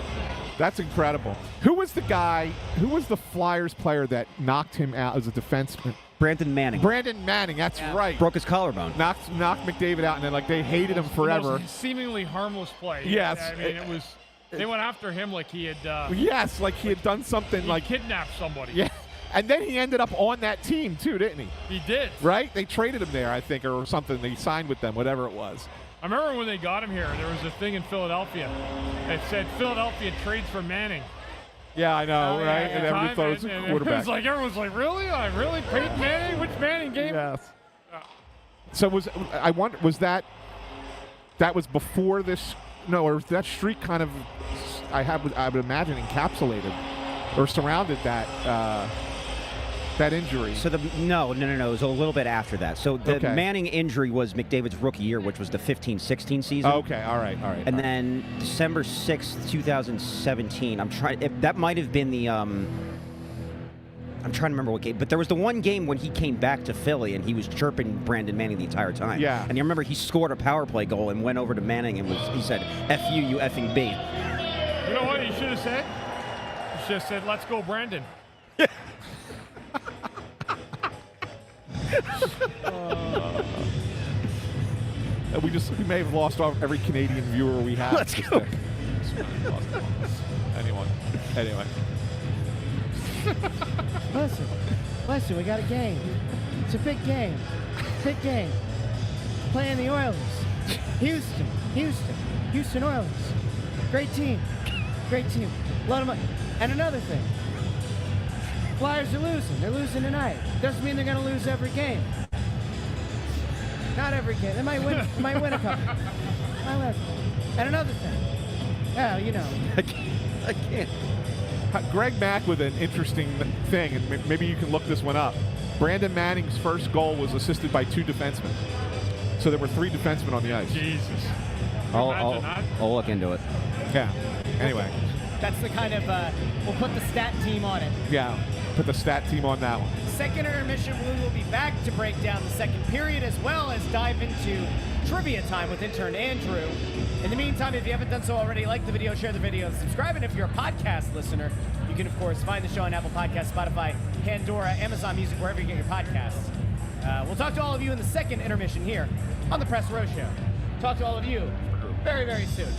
That's incredible. Who was the Flyers player that knocked him out as a defenseman? Brandon Manning. Brandon Manning, that's right. Broke his collarbone. Knocked McDavid out, and then they hated him The forever. most seemingly harmless play. Yes. I mean, it was. They went after him like he had. Yes, like he had done something He like kidnapped somebody. yeah. And then he ended up on that team too, didn't he? He did. Right? They traded him there, I think, or something. They signed with them, whatever it was. I remember when they got him here, there was a thing in Philadelphia. It said Philadelphia trades for Manning. Yeah, I know, Oh, yeah, right? yeah. And everybody thought it was a And quarterback. It was like everyone's like, really? Peyton Manning? Which Manning game? Yes. So was that was before this? No, or was that streak kind of I would imagine encapsulated or surrounded that injury. So no. It was a little bit after that. So the Okay. Manning injury was McDavid's rookie year, which was the 15-16 season. Okay, all right. And then December 6th, 2017. That might have been the. I'm trying to remember what game, but there was the one game when he came back to Philly and he was chirping Brandon Manning the entire time. Yeah. And you remember he scored a power play goal and went over to Manning and he said, "F you, you effing B." You know what he should have said? He should have said, "Let's go, Brandon." We may have lost off every Canadian viewer we have. Let's go. Anyway. Listen, we got a game. It's a big game. Big game. Playing the Oilers. Houston Oilers. Great team. A lot of money. And another thing. Flyers are losing. They're losing tonight. Doesn't mean they're going to lose every game. Not every game. They might win a couple. And another thing. Yeah, you know. I can't. Greg Mack with an interesting thing, and maybe you can look this one up. Brandon Manning's first goal was assisted by 2 defensemen. So there were 3 defensemen on the ice. Jesus. I'll look into it. Yeah. Anyway. That's the kind of, we'll put the stat team on it. Yeah. Put the stat team on that one. Second intermission, we will be back to break down the second period as well as dive into trivia time with intern Andrew. In the meantime, if you haven't done so already, like the video, share the video, subscribe, and if you're a podcast listener, you can, of course, find the show on Apple Podcasts, Spotify, Pandora, Amazon Music, wherever you get your podcasts. We'll talk to all of you in the second intermission here on the Press Row Show. Talk to all of you very, very soon.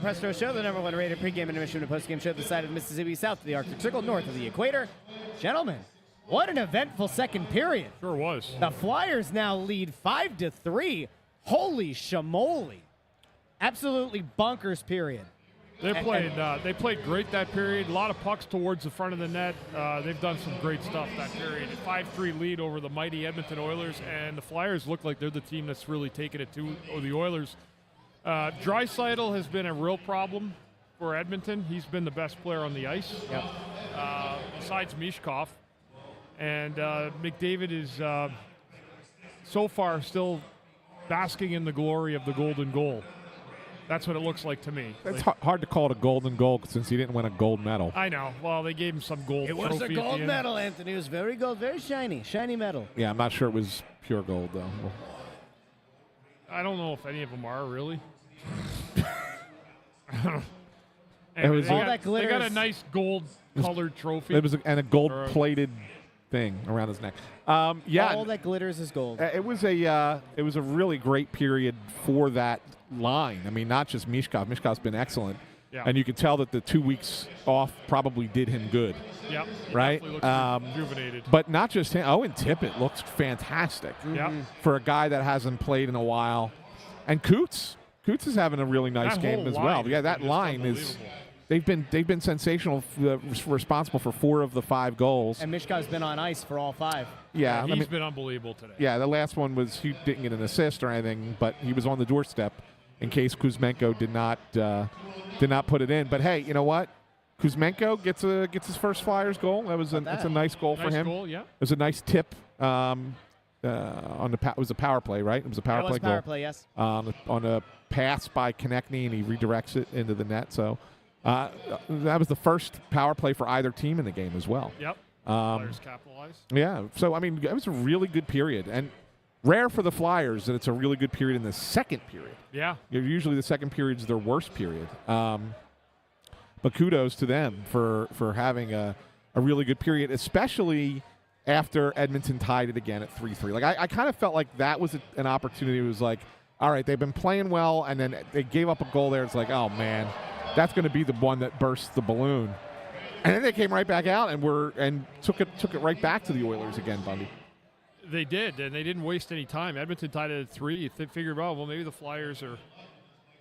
Press Row Show, the #1 rated pregame intermission and postgame show this side of the Mississippi, south of the Arctic Circle, north of the equator. Gentlemen, what an eventful second period. Sure was. The Flyers now lead 5-3. Holy shamoly. Absolutely bonkers period. They played great that period. A lot of pucks towards the front of the net. They've done some great stuff that period. A 5-3 lead over the mighty Edmonton Oilers, and the Flyers look like they're the team that's really taken it to the Oilers. Draisaitl has been a real problem for Edmonton. He's been the best player on the ice, besides Mishkov. And McDavid is so far still basking in the glory of the golden goal. That's what it looks like to me. It's hard to call it a golden goal since he didn't win a gold medal. I know. Well, they gave him some gold. It was a gold medal, Anthony. It was very gold, very shiny medal. Yeah, I'm not sure it was pure gold, though. I don't know if any of them are, really. Anyway, they got a nice gold-colored trophy. It was a gold-plated thing around his neck. All that glitters is gold. It was a really great period for that line. I mean, not just Mishkov. Mishkov's been excellent. Yeah. And you could tell that the 2 weeks off probably did him good. Yeah. Right? Rejuvenated. But not just him. Owen Tippett looks fantastic for a guy that hasn't played in a while. And Coots is having a really nice game as well. Yeah, that line is they've been sensational, responsible for 4 of the 5 goals. And Mishkov's been on ice for all 5. Yeah, he's been unbelievable today. Yeah, the last one was he didn't get an assist or anything, but he was on the doorstep in case Kuzmenko did not put it in. But hey, you know what? Kuzmenko gets his first Flyers goal. It's a nice goal for him. Goal, yeah. It was a nice tip. It was a power play, right? It was a power play goal. Power play, yes. On a pass by Konechny, and he redirects it into the net. So that was the first power play for either team in the game as well. Yep. Flyers capitalized. Yeah. So I mean, it was a really good period, and rare for the Flyers that it's a really good period in the second period. Yeah. Usually the second period is their worst period. But kudos to them for having a really good period, especially after Edmonton tied it again at 3-3. Like I kind of felt like that was an opportunity. It was like, all right, they've been playing well, and then they gave up a goal there. It's like, oh man, that's going to be the one that bursts the balloon. And then they came right back out and took it right back to the Oilers again, Bundy. They did, and they didn't waste any time. Edmonton tied it at 3. You figured, well, maybe the Flyers are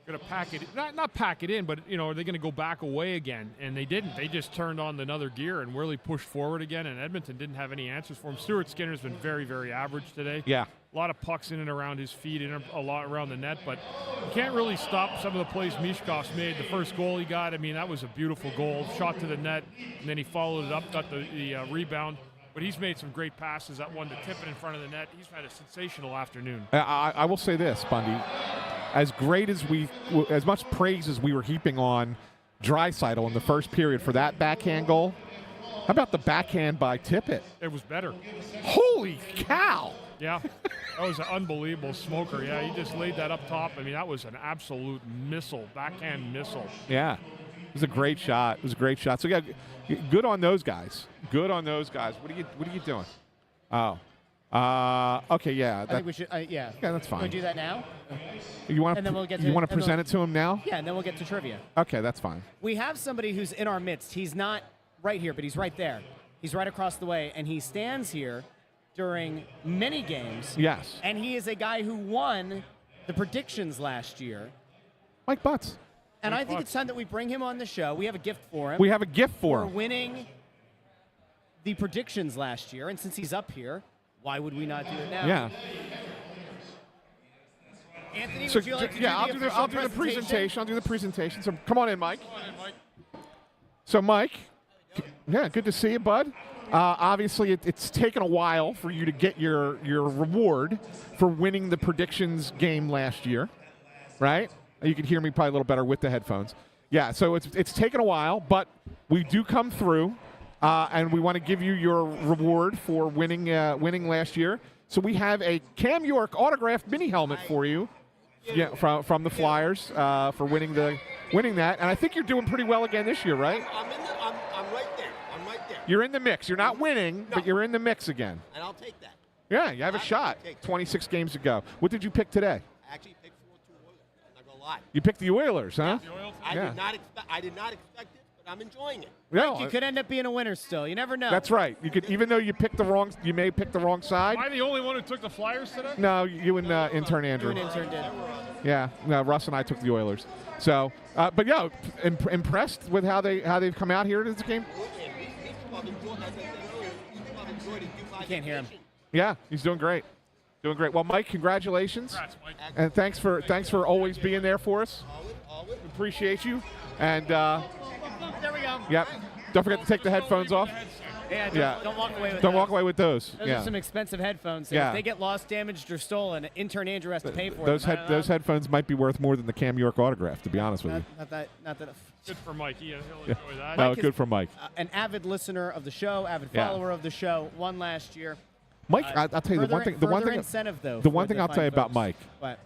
going to pack it, not pack it in, but are they going to go back away again? And they didn't. They just turned on another gear and really pushed forward again. And Edmonton didn't have any answers for him. Stuart Skinner's been very, very average today. Yeah, a lot of pucks in and around his feet, and a lot around the net. But you can't really stop some of the plays Mishkov's made. The first goal he got, I mean, that was a beautiful goal, shot to the net, and then he followed it up, got the rebound. But he's made some great passes. That one to Tippett in front of the net. He's had a sensational afternoon. I will say this, Bundy. As much praise as we were heaping on Draisaitl in the first period for that backhand goal, how about the backhand by Tippett? It was better. Holy cow! Yeah, that was an unbelievable smoker. Yeah, he just laid that up top. I mean, that was an absolute missile, backhand missile. Yeah, it was a great shot. It was a great shot. So, yeah, good on those guys. Good on those guys. What are you doing? Oh. Okay, yeah. I think we should, yeah. Yeah, that's fine. Can we do that now? You want to present it to him now? Yeah, and then we'll get to trivia. Okay, that's fine. We have somebody who's in our midst. He's not right here, but he's right there. He's right across the way, and he stands here during many games. Yes. And he is a guy who won the predictions last year. Mike Butts. And I think it's time that we bring him on the show. We have a gift for him. We have a gift for him. For winning the predictions last year, and since he's up here, why would we not do it now? Yeah. Anthony, would you like to I'll do the presentation. I'll do the presentation. So come on in, Mike. So, Mike, yeah, good to see you, bud. Obviously, it's taken a while for you to get your reward for winning the predictions game last year, right? You can hear me probably a little better with the headphones. Yeah, so it's taken a while, but we do come through. And we want to give you your reward for winning last year. So we have a Cam York autographed mini helmet for you, from the Flyers for winning that. And I think you're doing pretty well again this year, right? I'm right there. I'm right there. You're in the mix. You're not winning, but you're in the mix again. And I'll take that. Yeah, you have a shot. 26 games to go. What did you pick today? I actually picked 4-2 Oilers. I'm not gonna lot. You picked the Oilers, huh? I Yeah. did not expect it, but I'm enjoying it. No, You could end up being a winner still. You never know. that's right. You could, even though you may pick the wrong side. Am I the only one who took the Flyers today? No, you and intern Andrew. You and intern did. Yeah, no, Russ and I took the Oilers. So, but yeah, impressed with how they've come out here to this game. You can't hear him. Yeah, he's doing great. Doing great. Well, Mike, congratulations. Congrats, Mike. And thanks for always being there for us. Appreciate you. And There we go. yep. Don't forget to take the headphones off. Yeah, don't walk away with Don't those. walk away with those. Those Yeah. are some expensive headphones. So Yeah. If they get lost, damaged, or stolen, intern Andrew has to pay for Those them. those headphones might be worth more than the Cam York autograph, to be honest with you. Not that. Good for Mike. He'll enjoy that. Oh, Mike good is- for Mike. An avid listener of the show, avid Yeah. follower of the show, won last year. Mike, I'll tell you the one thing. The one further thing. incentive, though. The for one thing I'll fine tell you about folks. Mike. What?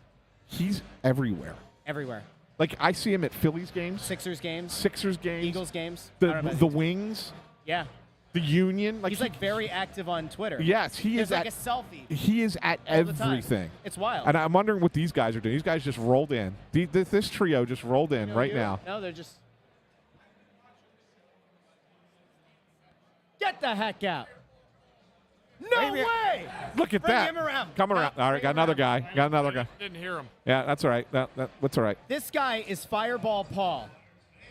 He's everywhere. Everywhere. Like I see him at Phillies games, Sixers games, Sixers games, Eagles games. I don't know the about the Eagles. Wings, Yeah. the Union. He's like very active on Twitter. yes, he There's is like at a selfie. he is at all the time. everything. It's wild. And I'm wondering what these guys are doing. These guys just rolled in. This trio just rolled in right now. No, they're just. Get the heck out. No Maybe- way! Look at Bring that. him around. Come around. All right, got another guy. Got another guy. Didn't hear him. Yeah, that's all right. That's all right. This guy is Fireball Paul,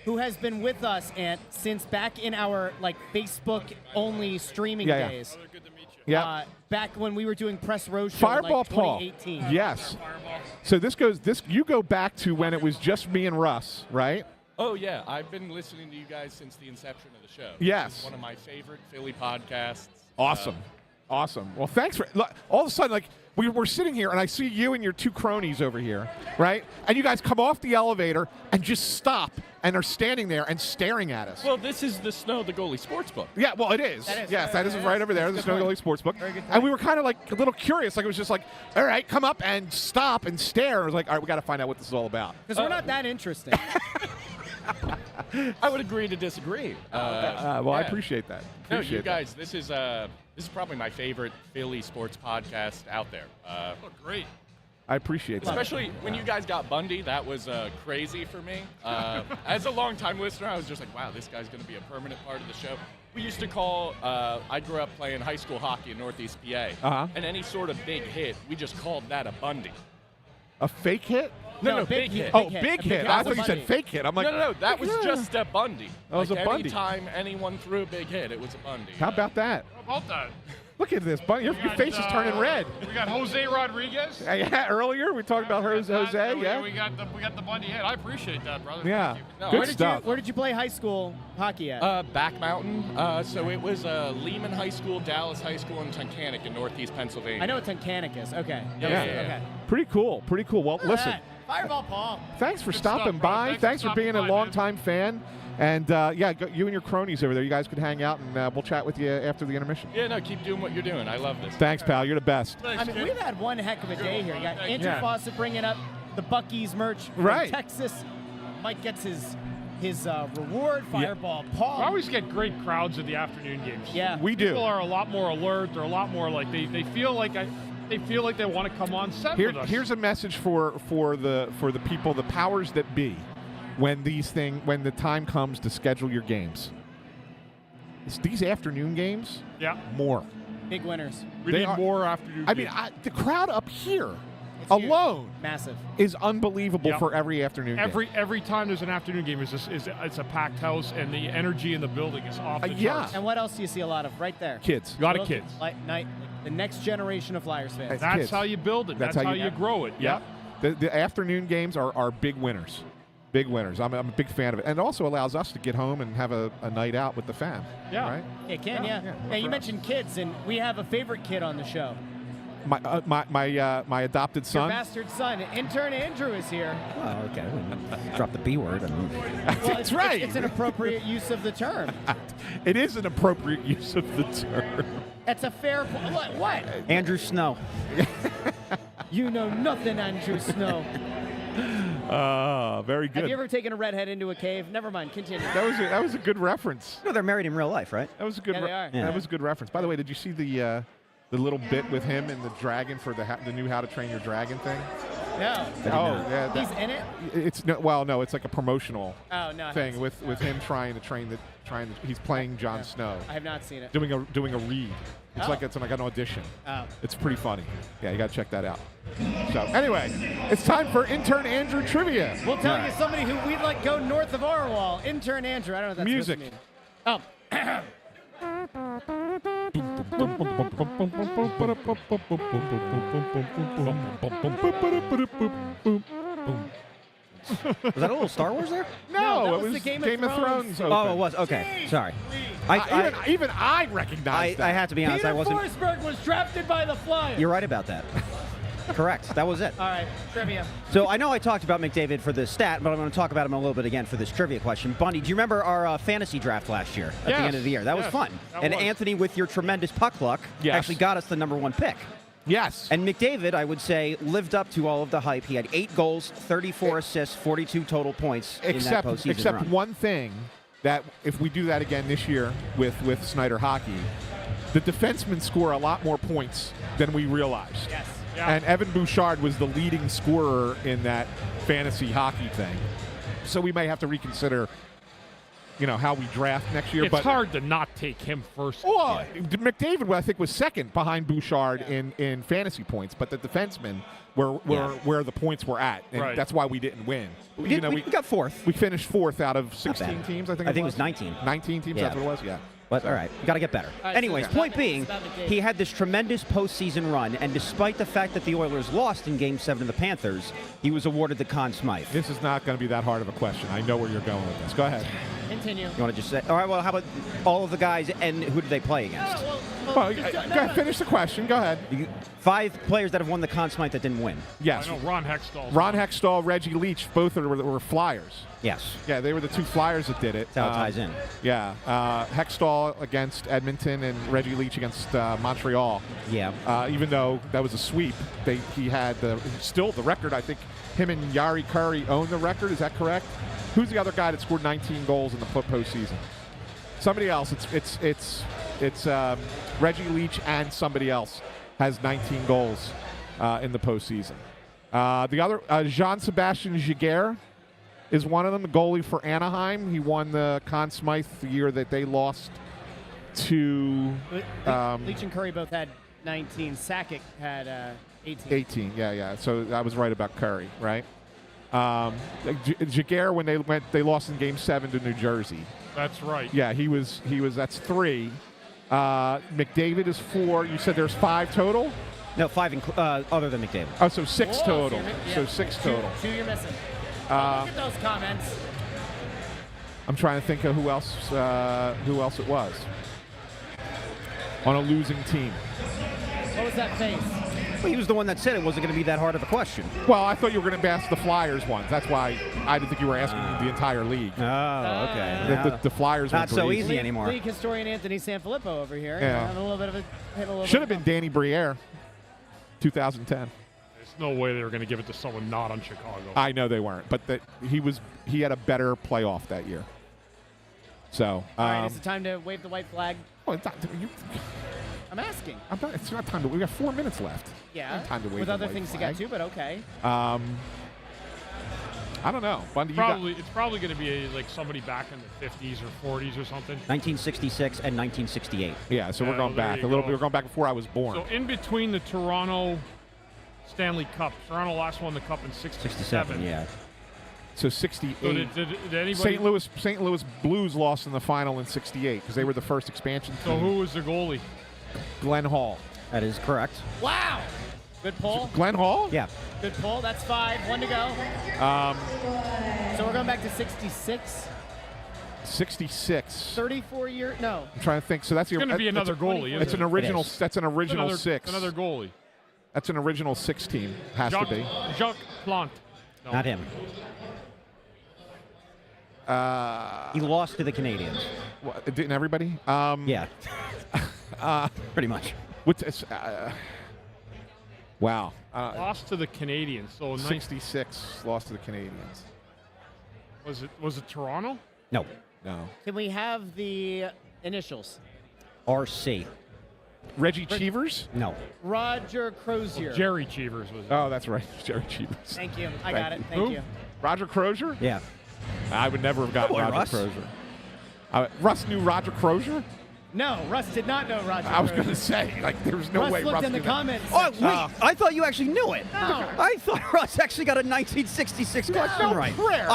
who has been with us since back in our Facebook only streaming Yeah, yeah. days. Brother, good to meet you. Yeah. Back when we were doing Press Row Show Fireball in Paul. 2018. Yes. Fireball. So you go back to when it was just me and Russ, right? Oh, yeah. I've been listening to you guys since the inception of the show. Yes. It's one of my favorite Philly podcasts. Awesome. Awesome. Well, thanks for look, all of a sudden, we're sitting here and I see you and your two cronies over here, right? And you guys come off the elevator and just stop and are standing there and staring at us. Well, this is the Goalie Sportsbook. Yeah, well, it is. That is. Yes, that is right over there. The That's a Snow good Goalie Sportsbook. Very good And point. we were kind of like a little curious. Like it was just like, all right, come up and stop and stare. It was like, all right, we got to find out what this is all about. Because we're not that interesting. I would agree to disagree. Well, I yeah. appreciate that. No, Appreciate you that. guys, this is probably my favorite Philly sports podcast out there. Oh, great. I appreciate that. Especially when you guys got Bundy, that was crazy for me. As a longtime listener, I was just like, wow, this guy's going to be a permanent part of the show. We used to call, I grew up playing high school hockey in Northeast PA, Uh-huh. and any sort of big hit, we just called that a Bundy. A fake hit? No, big hit. Oh, big hit. I thought you said Bundy. fake hit. I'm like, No, that was yeah. just a Bundy. That was a Bundy. Anytime anyone threw a big hit, it was a Bundy. How about that? How about that? Look at this, Bunny. Your face is turning red. We got Jose Rodriguez. Yeah, earlier we talked about Jose. Yeah. We got the Bundy hit. I appreciate that, brother. Yeah. Thank you. No, Good Where did stuff. where did you play high school hockey at? Back Mountain. So it was Lehman High School, Dallas High School, and Tunkhannock in Northeast Pennsylvania. I know what Tunkhannock is. Okay. Yeah. Okay. Pretty cool. Pretty cool. Well, Look at listen. that. Fireball Paul. Thanks for Good stopping stuff, brother. by. Thanks for Thanks for being a stopping by, longtime fan. And you and your cronies over there, you guys could hang out and we'll chat with you after the intermission. Yeah, no, keep doing what you're doing. I love this. Thanks, pal. You're the best. I mean, we've had one heck of a day here. You got Andrew Yeah. Fawcett bringing up the Buc-ee's merch from Right. Texas. Mike gets his reward, Fireball Paul. We always get great crowds at the afternoon games. Yeah. We do. People are a lot more alert. They're a lot more like they feel like they want to come on set with us. Here's a message for the people, the powers that be, when the time comes to schedule your games. These afternoon games, Yeah. more. Big winners. We They need are- more afternoon I mean, games. the crowd up here It's huge. alone Massive. is unbelievable Yeah. for every afternoon game. Every time there's an afternoon game, it's a packed house, and the energy in the building is off the Yeah. charts. And what else do you see a lot of right there? Kids. A lot of Look, kids. The next generation of Flyers fans. That's That's how you build it. That's That's how how you- you grow it. Yeah. The afternoon games are big winners. Big winners. I'm a big fan of it. And it also allows us to get home and have a night out with the fam. Yeah. Right? It can, yeah. yeah, Hey, you for us. mentioned kids, and we have a favorite kid on the show. My adopted Your son. bastard son. Intern Andrew is here. Oh, okay. Drop the B word. Well, That's right. It's an appropriate use of the term. It is an appropriate use of the term. That's a fair point. What? Andrew Snow. You know nothing, Andrew Snow. Very Have good. you ever taken a redhead into a cave? Never mind. Continue. That was a good reference. No, they're married in real life, right? That was a good. Yeah, they are. Yeah. That was a good reference. By the way, did you see the little bit with him and the dragon for the new How to Train Your Dragon thing? No. Yeah. He's in it? It's no, it's like a promotional thing with him trying to train he's playing Jon Snow. I have not seen it. Doing a read. It's like an audition. Oh. It's pretty funny. Yeah, you got to check that out. So anyway, it's time for intern Andrew trivia. We'll tell you somebody who we'd like go north of our wall. Intern Andrew. I don't know what that's Music. supposed to mean. Was that a little Star Wars there? No, it was the Game of Thrones. Oh, it was. Okay, sorry. Even I recognized that. I have to be honest. Peter I wasn't. Forsberg was drafted by the Flyers. You're right about that. Correct. That was it. All right, trivia. So I know I talked about McDavid for the stat, but I'm going to talk about him a little bit again for this trivia question. Bundy, do you remember our fantasy draft last year at the end of the year? That was fun. And Anthony, with your tremendous puck luck, actually got us the #1 pick. Yes. And McDavid, I would say, lived up to all of the hype. He had 8 goals, 34 assists, 42 total points in that postseason except run. one thing, that if we do that again this year with Snyder Hockey, the defensemen score a lot more points than we realized. Yes. Yeah. And Evan Bouchard was the leading scorer in that fantasy hockey thing. So we may have to reconsider, how we draft next year. It's hard to not take him first. Well, McDavid, I think, was second behind Bouchard in fantasy points, but the defensemen were where the points were at, and that's why we didn't win. We got 4th. We finished 4th out of 16 teams, I think. I think it was 19. 19 teams, that's what it was, yeah. But all right, we got to get better. Right, Anyways, so point being, he had this tremendous postseason run, and despite the fact that the Oilers lost in Game 7 of the Panthers, he was awarded the Conn Smythe. This is not going to be that hard of a question. I know where you're going with this. Go ahead. Continue. You want to just say, all right, well, how about all of the guys, and who did they play against? Go ahead, finish the question. Go ahead. 5 players that have won the Conn Smythe that didn't win. Yes. I know Ron Hextall. Ron Hextall, Reggie Leach, both were Flyers. Yes. Yeah, they were the 2 Flyers that did it. That's how it ties in. Yeah. Hextall against Edmonton and Reggie Leach against Montreal. Yeah. Even though that was a sweep, he had still the record. I think him and Yari Curry own the record. Is that correct? Who's the other guy that scored 19 goals in the postseason? Somebody else. It's Reggie Leach and somebody else has 19 goals in the postseason. The other, Jean-Sebastien Giguère is one of them, the goalie for Anaheim. He won the Conn Smythe the year that they lost to... Leach and Curry both had 19. Sakic had 18. 18, yeah. So I was right about Curry, right? Giguère, when they lost in Game 7 to New Jersey. That's right. Yeah, he was. That's 3. McDavid is 4. You said there's 5 total? No, 5 other than McDavid. Oh, so 6 total. So 6 total. 2 you're missing. Look at those comments. I'm trying to think of who else it was on a losing team. What was that face? Well, he was the one that said it wasn't going to be that hard of a question. Well, I thought you were going to ask the Flyers ones. That's why I didn't think you were asking the entire league. Oh, okay. The Flyers not so easy. easy anymore. League historian Anthony SanFilippo over here. Yeah. Having a little bit of a Should have been Danny Briere, 2010. There's no way they were going to give it to someone not on Chicago. I know they weren't, but he had a better playoff that year. So, all right, is it time to wave the white flag? Well, I'm asking. It's not time to. We got 4 minutes left. Yeah. Time to wave with the other white things flag. to get to, but okay. I don't know. Bundy, It's probably going to be like somebody back in the 50s or 40s or something. 1966 and 1968. Yeah, so we're going back a little bit. We're going back before I was born. So in between the Toronto Stanley Cup, Toronto last won the cup in 67. Yeah. So 68. So did anybody? St. Louis Blues lost in the final in 68 because they were the first expansion team. So who was the goalie? Glenn Hall. That is correct. Wow. Good pull. Glenn Hall? Yeah. Good pull. That's 5. 1 to go. So we're going back to 66. 66. 34 year. No. I'm trying to think. So that's It's going to be another goalie. It's an original. That's an original another, 6. Another goalie. That's an original 6 team. Has to be. Jacques Plante. No. Not him. He lost to the Canadians. What, didn't everybody? Yeah. Pretty much. Wow. Lost to the Canadians. So 66 lost to the Canadians. Was it Toronto? No. No. Can we have the initials? RC. Reggie Cheevers? No. Roger Crozier. Jerry Cheevers was. Oh, that's right. Jerry Cheevers. Thank you. I got it. Thank Who? you. Roger Crozier? Yeah. I would never have gotten Come on, Roger Russ. Crozier. Russ knew Roger Crozier? No, Russ did not know Roger I was Crozier. going to say, like, there's no Russ way looked Russ in the knew that. comments. Oh, wait. I thought you actually knew it. No. I thought Russ actually got a 1966 question right. prayer.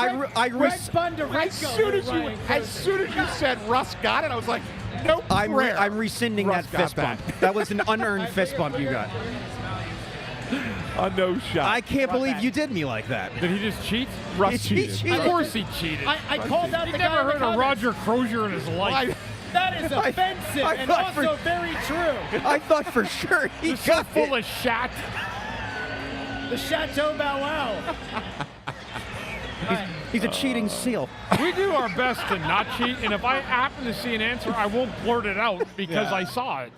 Greg Bundarenko. As soon as you said Russ got it, I was like, no prayer. I'm rescinding Russ that got fist bump. That was an unearned fist bump you got. A no shot. I can't believe you did me like that. Did he just cheat? Russ He cheated. cheated. Of course he cheated. I called out He the guy never in the heard of comments. Roger Crozier in his life. That is offensive I and thought also very true. I thought for sure he You're so got full it. of shat. The Chateau Bow Wow. He's a cheating seal. We do our best to not cheat, and if I happen to see an answer, I won't blurt it out because I saw it.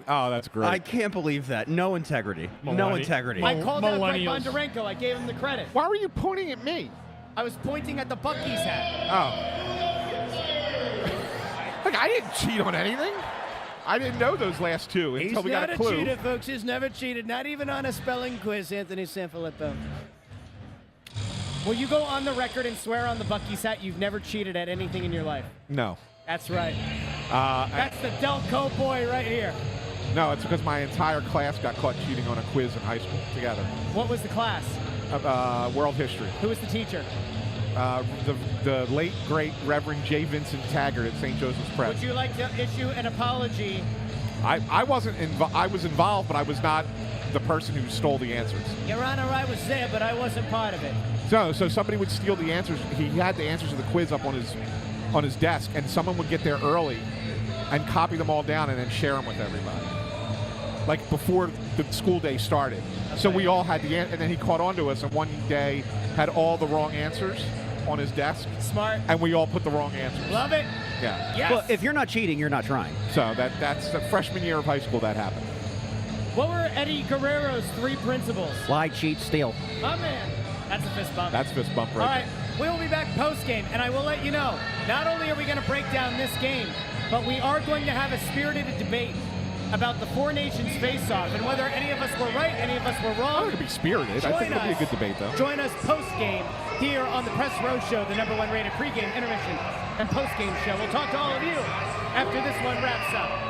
Oh, that's great. I can't believe that. No integrity. No integrity. I called out Greg Millennials. Bundarenko. I gave him the credit. Why were you pointing at me? I was pointing at the Buc-ee's hat. Oh. Like, I didn't cheat on anything. I didn't know those last two until we got a clue. cheater, folks. He's never cheated, not even on a spelling quiz, Anthony SanFilippo. Will you go on the record and swear on the Buc-ee's hat you've never cheated at anything in your life? No. That's right. That's the Delco boy right here. No, it's because my entire class got caught cheating on a quiz in high school together. What was the class? World history. Who was the teacher? The late, great Reverend J. Vincent Taggart at St. Joseph's Press. Would you like to issue an apology? I wasn't I was involved, but I was not the person who stole the answers. Your Honor, I was there, but I wasn't part of it. So somebody would steal the answers. He had the answers to the quiz up on his desk, and someone would get there early and copy them all down and then share them with everybody, like before the school day started. Okay. So we all had and then he caught on to us, and one day had all the wrong answers on his desk. Smart. And we all put the wrong answers. Love it. Yeah. Yes. Well, if you're not cheating, you're not trying. So that's the freshman year of high school that happened. What were Eddie Guerrero's 3 principles? Lie, cheat, steal. My man. That's a fist bump. That's fist bump right All right. We will be back post-game, and I will let you know, not only are we going to break down this game, but we are going to have a spirited debate about the Four Nations face-off and whether any of us were right, any of us were wrong. I think it'll be spirited. I think it'll be a good debate, though. Join us post-game here on the Press Row Show, the #1 rated pregame, intermission, and post-game show. We'll talk to all of you after this one wraps up.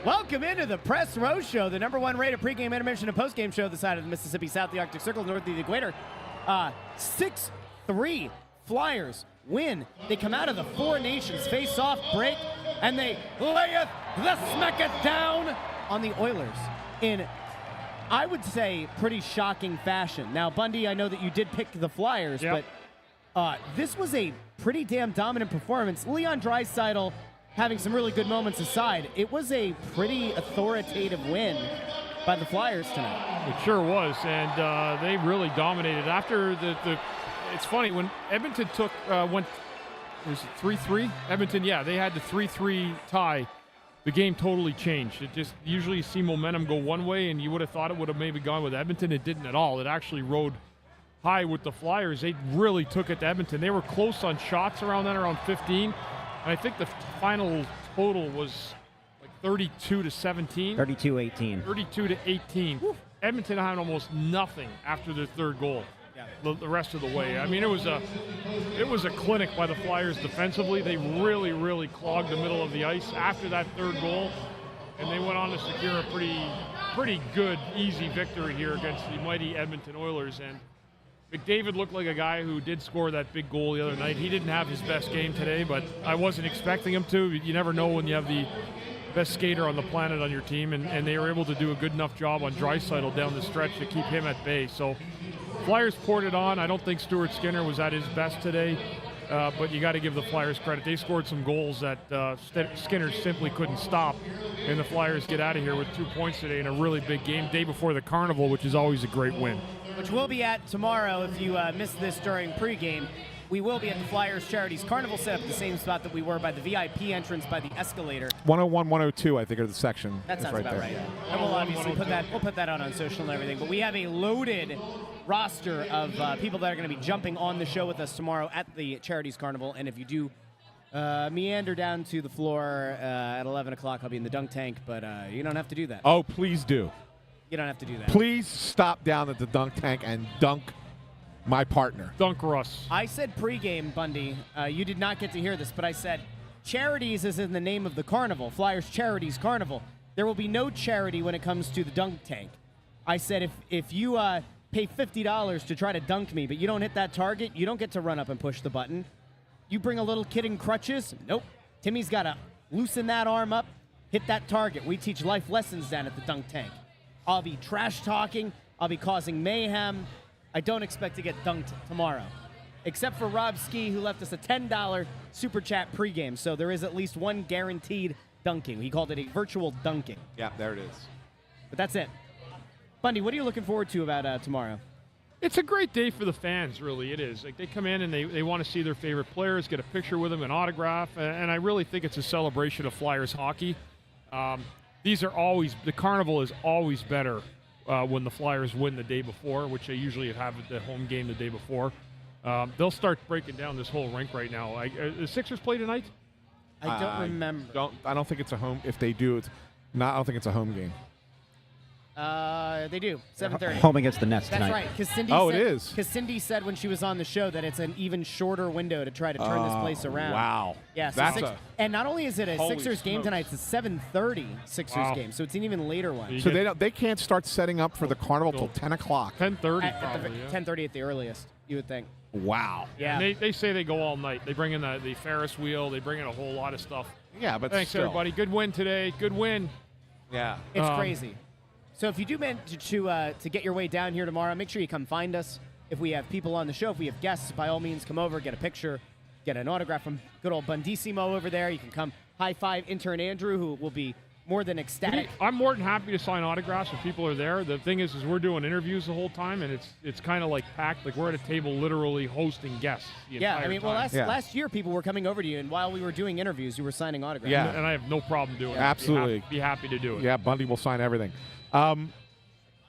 Welcome into the Press Row Show, the #1 rated pregame, intermission, and postgame show this side of the Mississippi, south of the Arctic Circle, north of the equator. 6-3 Flyers win. They come out of the Four Nations face-off break, and they layeth the smacketh down on the Oilers in, I would say, pretty shocking fashion. Now, Bundy, I know that you did pick the Flyers, Yep. but this was a pretty damn dominant performance. Leon Draisaitl having some really good moments aside, it was a pretty authoritative win by the Flyers tonight. It sure was, and they really dominated. After the it's funny, when Edmonton went, was it 3-3? Edmonton, yeah, they had the 3-3 tie. The game totally changed. It just, usually you see momentum go one way, and you would have thought it would have maybe gone with Edmonton. It didn't at all. It actually rode high with the Flyers. They really took it to Edmonton. They were close on shots around 15. And I think the final total was like 32-17. 32-18. 32-18. Edmonton had almost nothing after their third goal. The rest of the way. I mean, it was a clinic by the Flyers defensively. They really, really clogged the middle of the ice after that third goal, and they went on to secure a pretty good, easy victory here against the mighty Edmonton Oilers. And McDavid looked like a guy who did score that big goal the other night. He didn't have his best game today, but I wasn't expecting him to. You never know when you have the best skater on the planet on your team, and they were able to do a good enough job on Draisaitl down the stretch to keep him at bay. So Flyers poured it on. I don't think Stuart Skinner was at his best today, but you got to give the Flyers credit. They scored some goals that Skinner simply couldn't stop, and the Flyers get out of here with 2 points today in a really big game, day before the Carnival, which is always a great win. Which we'll be at tomorrow. If you missed this during pregame, we will be at the Flyers Charities Carnival, set up at the same spot that we were by the VIP entrance by the escalator. 101, 102, I think, are the section. That sounds right about there. right. And we'll obviously put that out on social and everything. But we have a loaded roster of people that are going to be jumping on the show with us tomorrow at the Charities Carnival. And if you do meander down to the floor at 11 o'clock, I'll be in the dunk tank. But you don't have to do that. Oh, please do. You don't have to do that. Please stop down at the dunk tank and dunk my partner. Dunk Russ. I said pregame, Bundy. You did not get to hear this, but I said Charities is in the name of the carnival. Flyers Charities Carnival. There will be no charity when it comes to the dunk tank. I said if you pay $50 to try to dunk me, but you don't hit that target, you don't get to run up and push the button. You bring a little kid in crutches? Nope. Timmy's got to loosen that arm up, hit that target. We teach life lessons down at the dunk tank. I'll be trash talking. I'll be causing mayhem. I don't expect to get dunked tomorrow, except for Rob Ski, who left us a $10 super chat pregame. So there is at least one guaranteed dunking. He called it a virtual dunking. Yeah, there it is. But that's it. Bundy, what are you looking forward to about tomorrow? It's a great day for the fans, really. It is. Like, they come in and they want to see their favorite players, get a picture with them, an autograph, and I really think it's a celebration of Flyers hockey. The Carnival is always better when the Flyers win the day before, which they usually have the home game the day before. They'll start breaking down this whole rink right now. The Sixers play tonight? I don't remember. I don't think it's a home. If they do, I don't think it's a home game. They do. 7:30. Home against the Nets That's tonight. right. Because Cindy Oh, said, it is. Because Cindy said when she was on the show that it's an even shorter window to try to turn this place around. Wow. Yeah. So That's and not only is it a Holy Sixers game smokes. tonight, it's a 7:30 Sixers game. So it's an even later one. So they can't start setting up for the Carnival till 10 o'clock. 10:30 At probably. 10:30 at the earliest, you would think. Wow. Yeah. And they say they go all night. They bring in the Ferris wheel. They bring in a whole lot of stuff. Yeah, but Thanks, still. everybody. Good win today. Good win. Yeah. It's crazy. So if you do manage to get your way down here tomorrow, make sure you come find us. If we have people on the show, if we have guests, by all means, come over, get a picture, get an autograph from good old Bundissimo over there. You can come high-five intern Andrew, who will be more than ecstatic. I'm more than happy to sign autographs if people are there. The thing is we're doing interviews the whole time, and it's kind of like packed. Like, we're at a table literally hosting guests the Yeah, entire I mean, time. well, last year people were coming over to you, and while we were doing interviews, you were signing autographs. Yeah. And I have no problem doing it. Absolutely. Be happy to do it. Yeah, Bundy will sign everything.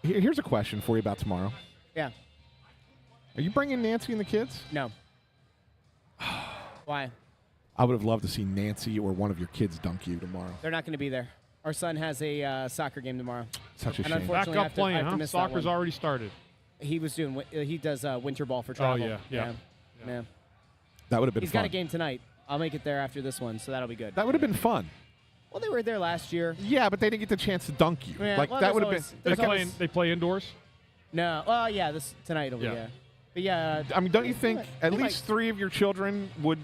Here's a question for you about tomorrow. Yeah. Are you bringing Nancy and the kids? No. Why? I would have loved to see Nancy or one of your kids dunk you tomorrow. They're not going to be there. Our son has a soccer game tomorrow. Such a And shame. unfortunately, Back I up have to- I playing, have to huh? miss that Soccer's one. already started. He was doing. He does winter ball for travel. yeah. That would have been He's fun. got a game tonight. I'll make it there after this one, so that'll be good. That would have been fun. Well, they were there last year. Yeah, but they didn't get the chance to dunk you. Yeah, Like well, that would have there's been. always- They play indoors. No. Well, yeah. Tonight will be. Yeah. Yeah. But yeah. I mean, don't you think they at might- least 3 of your children would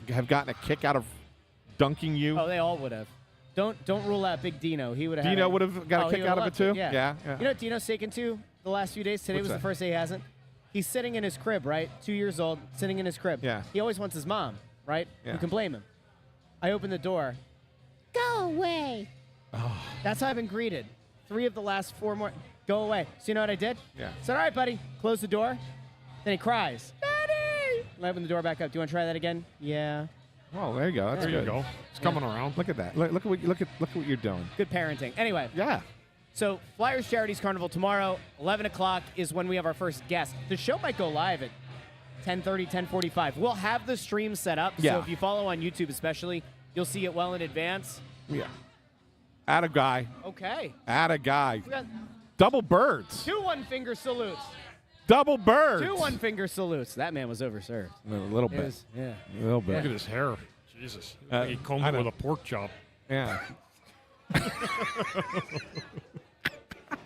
have gotten a kick out of dunking you? Oh, they all would have. Don't rule out Big Dino. He would have. Dino would have got a kick out of it too. Yeah. Yeah. You know what Dino's taken to the last few days? Today What's was the that? first day he hasn't. He's sitting in his crib, right? 2 years old, sitting in his crib. Yeah. He always wants his mom, right? Yeah. You can blame him. I open the door. Go away. Oh. That's how I've been greeted. 3 of the last 4 more. Go away. So you know what I did? Yeah. I said, all right, buddy. Close the door. Then he cries. Daddy! And I open the door back up. Do you want to try that again? Yeah. Oh, there you go. That's There you good. go. It's coming around. Look at that. Look at what you're doing. Good parenting. Anyway. Yeah. So Flyers Charities Carnival tomorrow, 11 o'clock is when we have our first guest. The show might go live at 10:30, 10:45. We'll have the stream set up. Yeah. So if you follow on YouTube especially, you'll see it well in advance. Yeah. Atta guy. Okay. Atta guy. We got Double birds. 2 one-finger salutes. Double birds. 2 one-finger salutes. That man was overserved. A little It bit. was, yeah. A little bit. Look at his hair. Jesus. He combed I it know. with a pork chop. Yeah.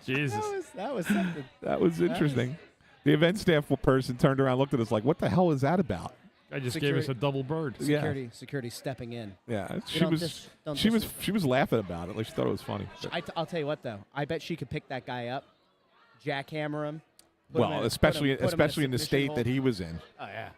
Jesus. That was something. That was interesting. The event staff person turned around, looked at us like, "What the hell is that about?" I just gave us a double bird. Yeah. Security stepping in. Yeah, she don't was. don't She was laughing about it. Like she thought it was funny. But- I'll tell you what, though. I bet she could pick that guy up, jackhammer him. put him well, in- especially put him especially in the submission state that hold. he was in. Oh, yeah.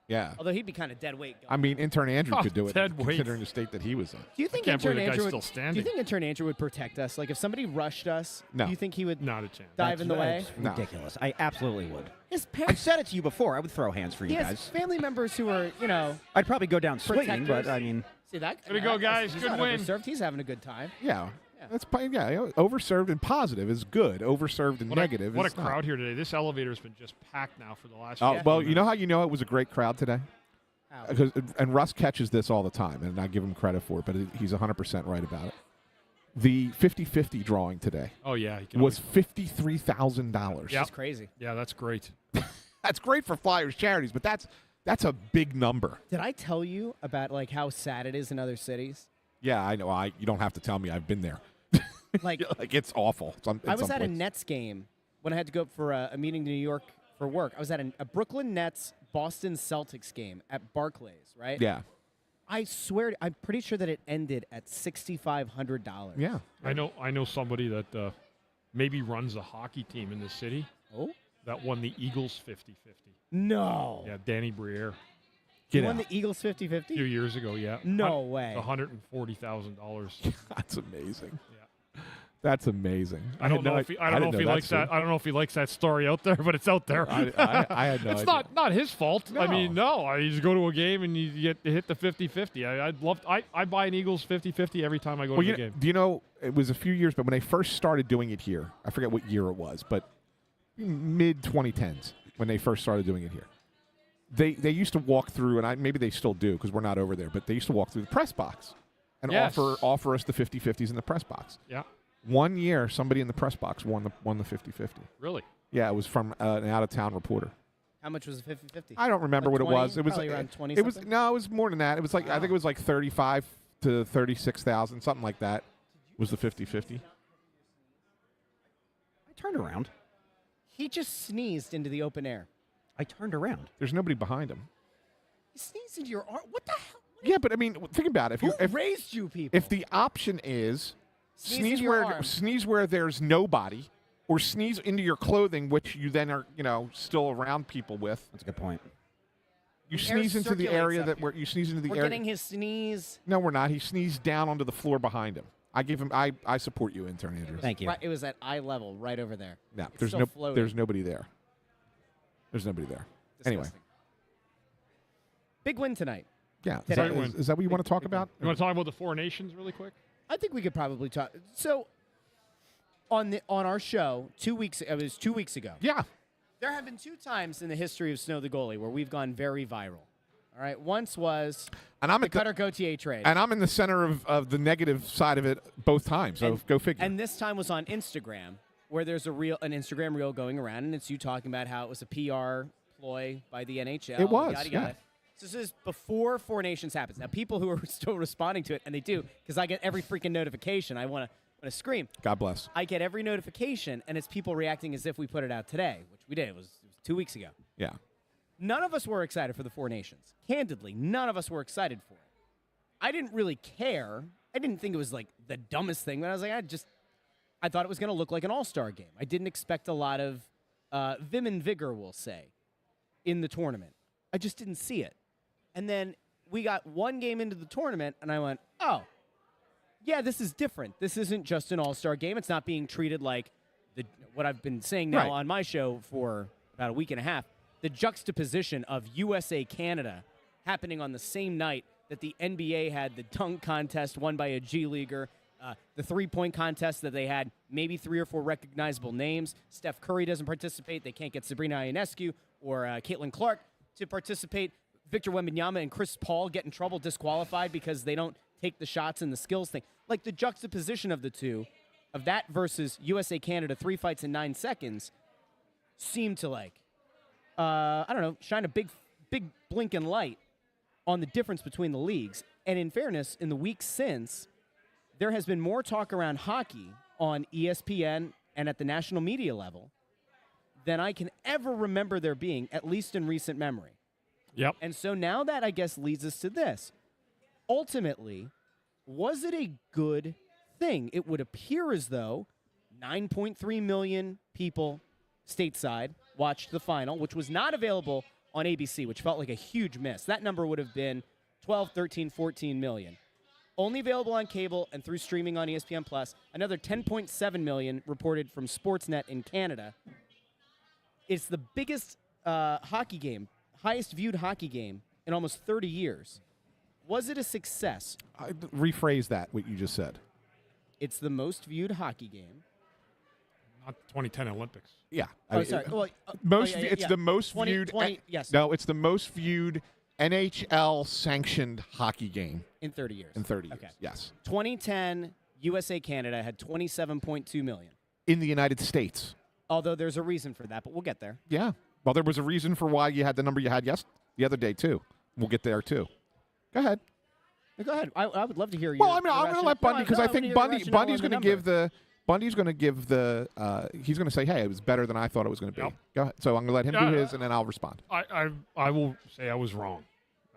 Yeah. Although he'd be kind of dead weight. I mean, intern Andrew Oh, could do it, dead weight. considering the state that he was in. Do you think can't intern believe the Andrew guy's would, still Do standing. you think intern Andrew would protect us? Like if somebody rushed us, No. do you think he would Not a chance. dive in the way? That's No. ridiculous. I absolutely would. His I've parents, said it to you before. I would throw hands for he you has guys. family members who are, I'd probably go down swinging, Protectors. but I mean, see that. Way to go, guys. He's Good not win. overserved. He's having a good time. Yeah. That's overserved and positive is good. Overserved and negative What a is not. crowd here today. This elevator's been just packed now for the last Oh, 15 well, minutes. you know how you know it was a great crowd today? How? And Russ catches this all the time, and I give him credit for it, but he's 100% right about it. The 50-50 drawing today Oh, yeah. He can was always- $53,000. Yep. It's crazy. Yeah, that's great. That's great for Flyers charities, but that's a big number. Did I tell you about like how sad it is in other cities? Yeah, I know. You don't have to tell me. I've been there. Like Like it's awful. I was at a Nets game when I had to go up for a meeting to New York for work. I was at a Brooklyn Nets Boston Celtics game at Barclays, right? Yeah. I swear, I'm pretty sure that it ended at $6,500. Yeah. I know somebody that maybe runs a hockey team in the city Oh that won the Eagles 50-50. no! Yeah, Danny Briere. You Get won out. the Eagles 50-50? A few years ago, yeah. No way. $140,000. That's amazing. Yeah. That's amazing. I don't know if he likes that. I don't know if he likes that story out there, but it's out there. I had no It's idea. not his fault. I No. mean, no. You just go to a game and you get to hit the 50-50. I buy an Eagles 50-50 every time I go to the game. Do you know, it was a few years, but when they first started doing it here, I forget what year it was, but mid-2010s when they first started doing it here. They used to walk through, and maybe they still do because we're not over there, but they used to walk through the press box and Yes. offer us the 50-50s in the press box. Yeah, 1 year, somebody in the press box won the 50-50. really. Yeah, it was from an out-of-town reporter. How much was it? 50-50? I don't remember Like what it was. 20? It was Probably around 20 It was something? no, it was more than that. It was like I think it was like 35 to 36,000, something like that. Was the 50-50? I turned around. He just sneezed into the open air. I turned around. There's nobody behind him. He sneezed into your arm. What the hell? Yeah, but I mean, think about it. Who raised you people? If the option is Sneeze into your arm. sneeze where there's nobody, or sneeze into your clothing, which you then are still around people with. That's a good point. You The air sneeze into the circulates area up that here. where you sneeze into the We're area. getting his sneeze. No, we're not. He sneezed down onto the floor behind him. I give him. I support you, intern Andrew. Thank you. Right, it was at eye level, right over there. No, It's still floating. there's nobody there. There's nobody there. Anyway, Disgusting. Big win tonight. yeah. Today. Is that what you want to talk about? You want to talk about the Four Nations really quick? I think we could probably talk. So, on our show, 2 weeks. It was 2 weeks ago. Yeah. There have been 2 times in the history of Snow the Goalie where we've gone very viral. All right. Once was And I'm the at the, Cutter Gauthier trade. and I'm in the center of the negative side of it both times. So go figure. And this time was on Instagram, where there's an Instagram reel going around, and it's you talking about how it was a PR ploy by the NHL. It was, Yada, yeah. yada. So this is before Four Nations happens. Now, people who are still responding to it, and they do, because I get every freaking notification. I want to scream. God bless. I get every notification, and it's people reacting as if we put it out today, which we did. It was 2 weeks ago. Yeah. None of us were excited for the Four Nations. Candidly, none of us were excited for it. I didn't really care. I didn't think it was like the dumbest thing, but I was like, I thought it was going to look like an all-star game. I didn't expect a lot of vim and vigor, we'll say, in the tournament. I just didn't see it. And then we got one game into the tournament, and I went, oh, yeah, this is different. This isn't just an all-star game. It's not being treated like what I've been saying now on my show for about a week and a half, the juxtaposition of USA-Canada happening on the same night that the NBA had the dunk contest won by a G Leaguer, the three-point contest that they had maybe 3 or 4 recognizable names. Steph Curry doesn't participate. They can't get Sabrina Ionescu or Caitlin Clark to participate. Victor Wembanyama and Chris Paul get in trouble, disqualified because they don't take the shots and the skills thing. Like the juxtaposition of the two, of that versus USA-Canada 3 fights in 9 seconds, seemed to shine a big blinking light on the difference between the leagues. And in fairness, in the weeks since, there has been more talk around hockey on ESPN and at the national media level than I can ever remember there being, at least in recent memory. Yep. And so now that, I guess, leads us to this. Ultimately, was it a good thing? It would appear as though 9.3 million people stateside watched the final, which was not available on ABC, which felt like a huge miss. That number would have been 12, 13, 14 million. Only available on cable and through streaming on ESPN+. Another 10.7 million reported from Sportsnet in Canada. It's the biggest hockey game, highest viewed hockey game in almost 30 years. Was it a success? Rephrase that, what you just said. It's the most viewed hockey game. Not the 2010 Olympics. Yeah. Sorry. It's the most viewed. Yes. No, it's the most viewed NHL sanctioned hockey game in 30 years. In 30 years. Okay. Yes. 2010 USA Canada had 27.2 million in the United States. Although there's a reason for that, but we'll get there. Yeah. Well, there was a reason for why you had the number you had the other day too. We'll get there too. Go ahead. Go ahead. I would love to hear you. Well, I'm going to let Bundy, because I think Bundy's going to give the. Bundy's going to give the. He's going to say, "Hey, it was better than I thought it was going to be." Yep. Go ahead. So I'm going to let him do his, and then I'll respond. I will say I was wrong.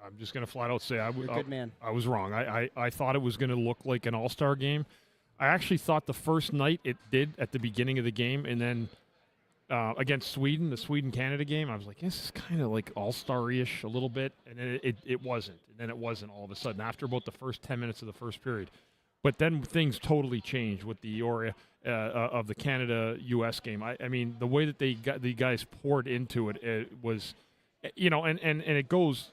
I'm just going to flat out say You're a good man. I was wrong. I thought it was going to look like an all-star game. I actually thought the first night it did at the beginning of the game, and then against Sweden, the Sweden-Canada game, I was like, this is kind of like all-star-ish a little bit, and then it wasn't. And then it wasn't all of a sudden after about the first 10 minutes of the first period. But then things totally changed with the of the Canada-U.S. game. I mean, the way that the guys poured into it, it was, and it goes,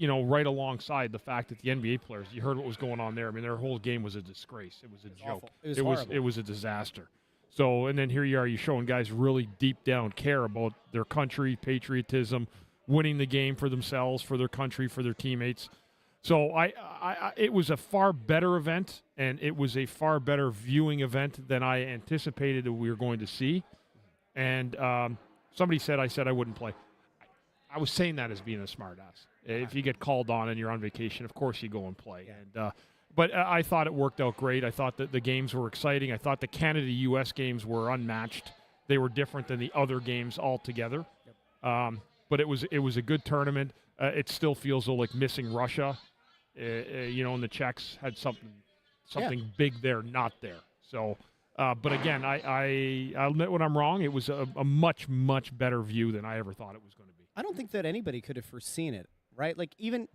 right alongside the fact that the NBA players, you heard what was going on there. I mean, their whole game was a disgrace. It was a joke. Awful. It was a disaster. So, and then here you are, you're showing guys really deep down care about their country, patriotism, winning the game for themselves, for their country, for their teammates. So it was a far better event, and it was a far better viewing event than I anticipated that we were going to see. And somebody said I wouldn't play. I was saying that as being a smart-ass. If you get called on and you're on vacation, of course you go and play. Yeah. And but I thought it worked out great. I thought that the games were exciting. I thought the Canada-U.S. games were unmatched. They were different than the other games altogether. Yep. But it was a good tournament. It still feels like missing Russia. And the Czechs had something big there, not there. So, but again, I'll admit when I'm wrong. It was a much, much better view than I ever thought it was going to be. I don't think that anybody could have foreseen it, right? Like even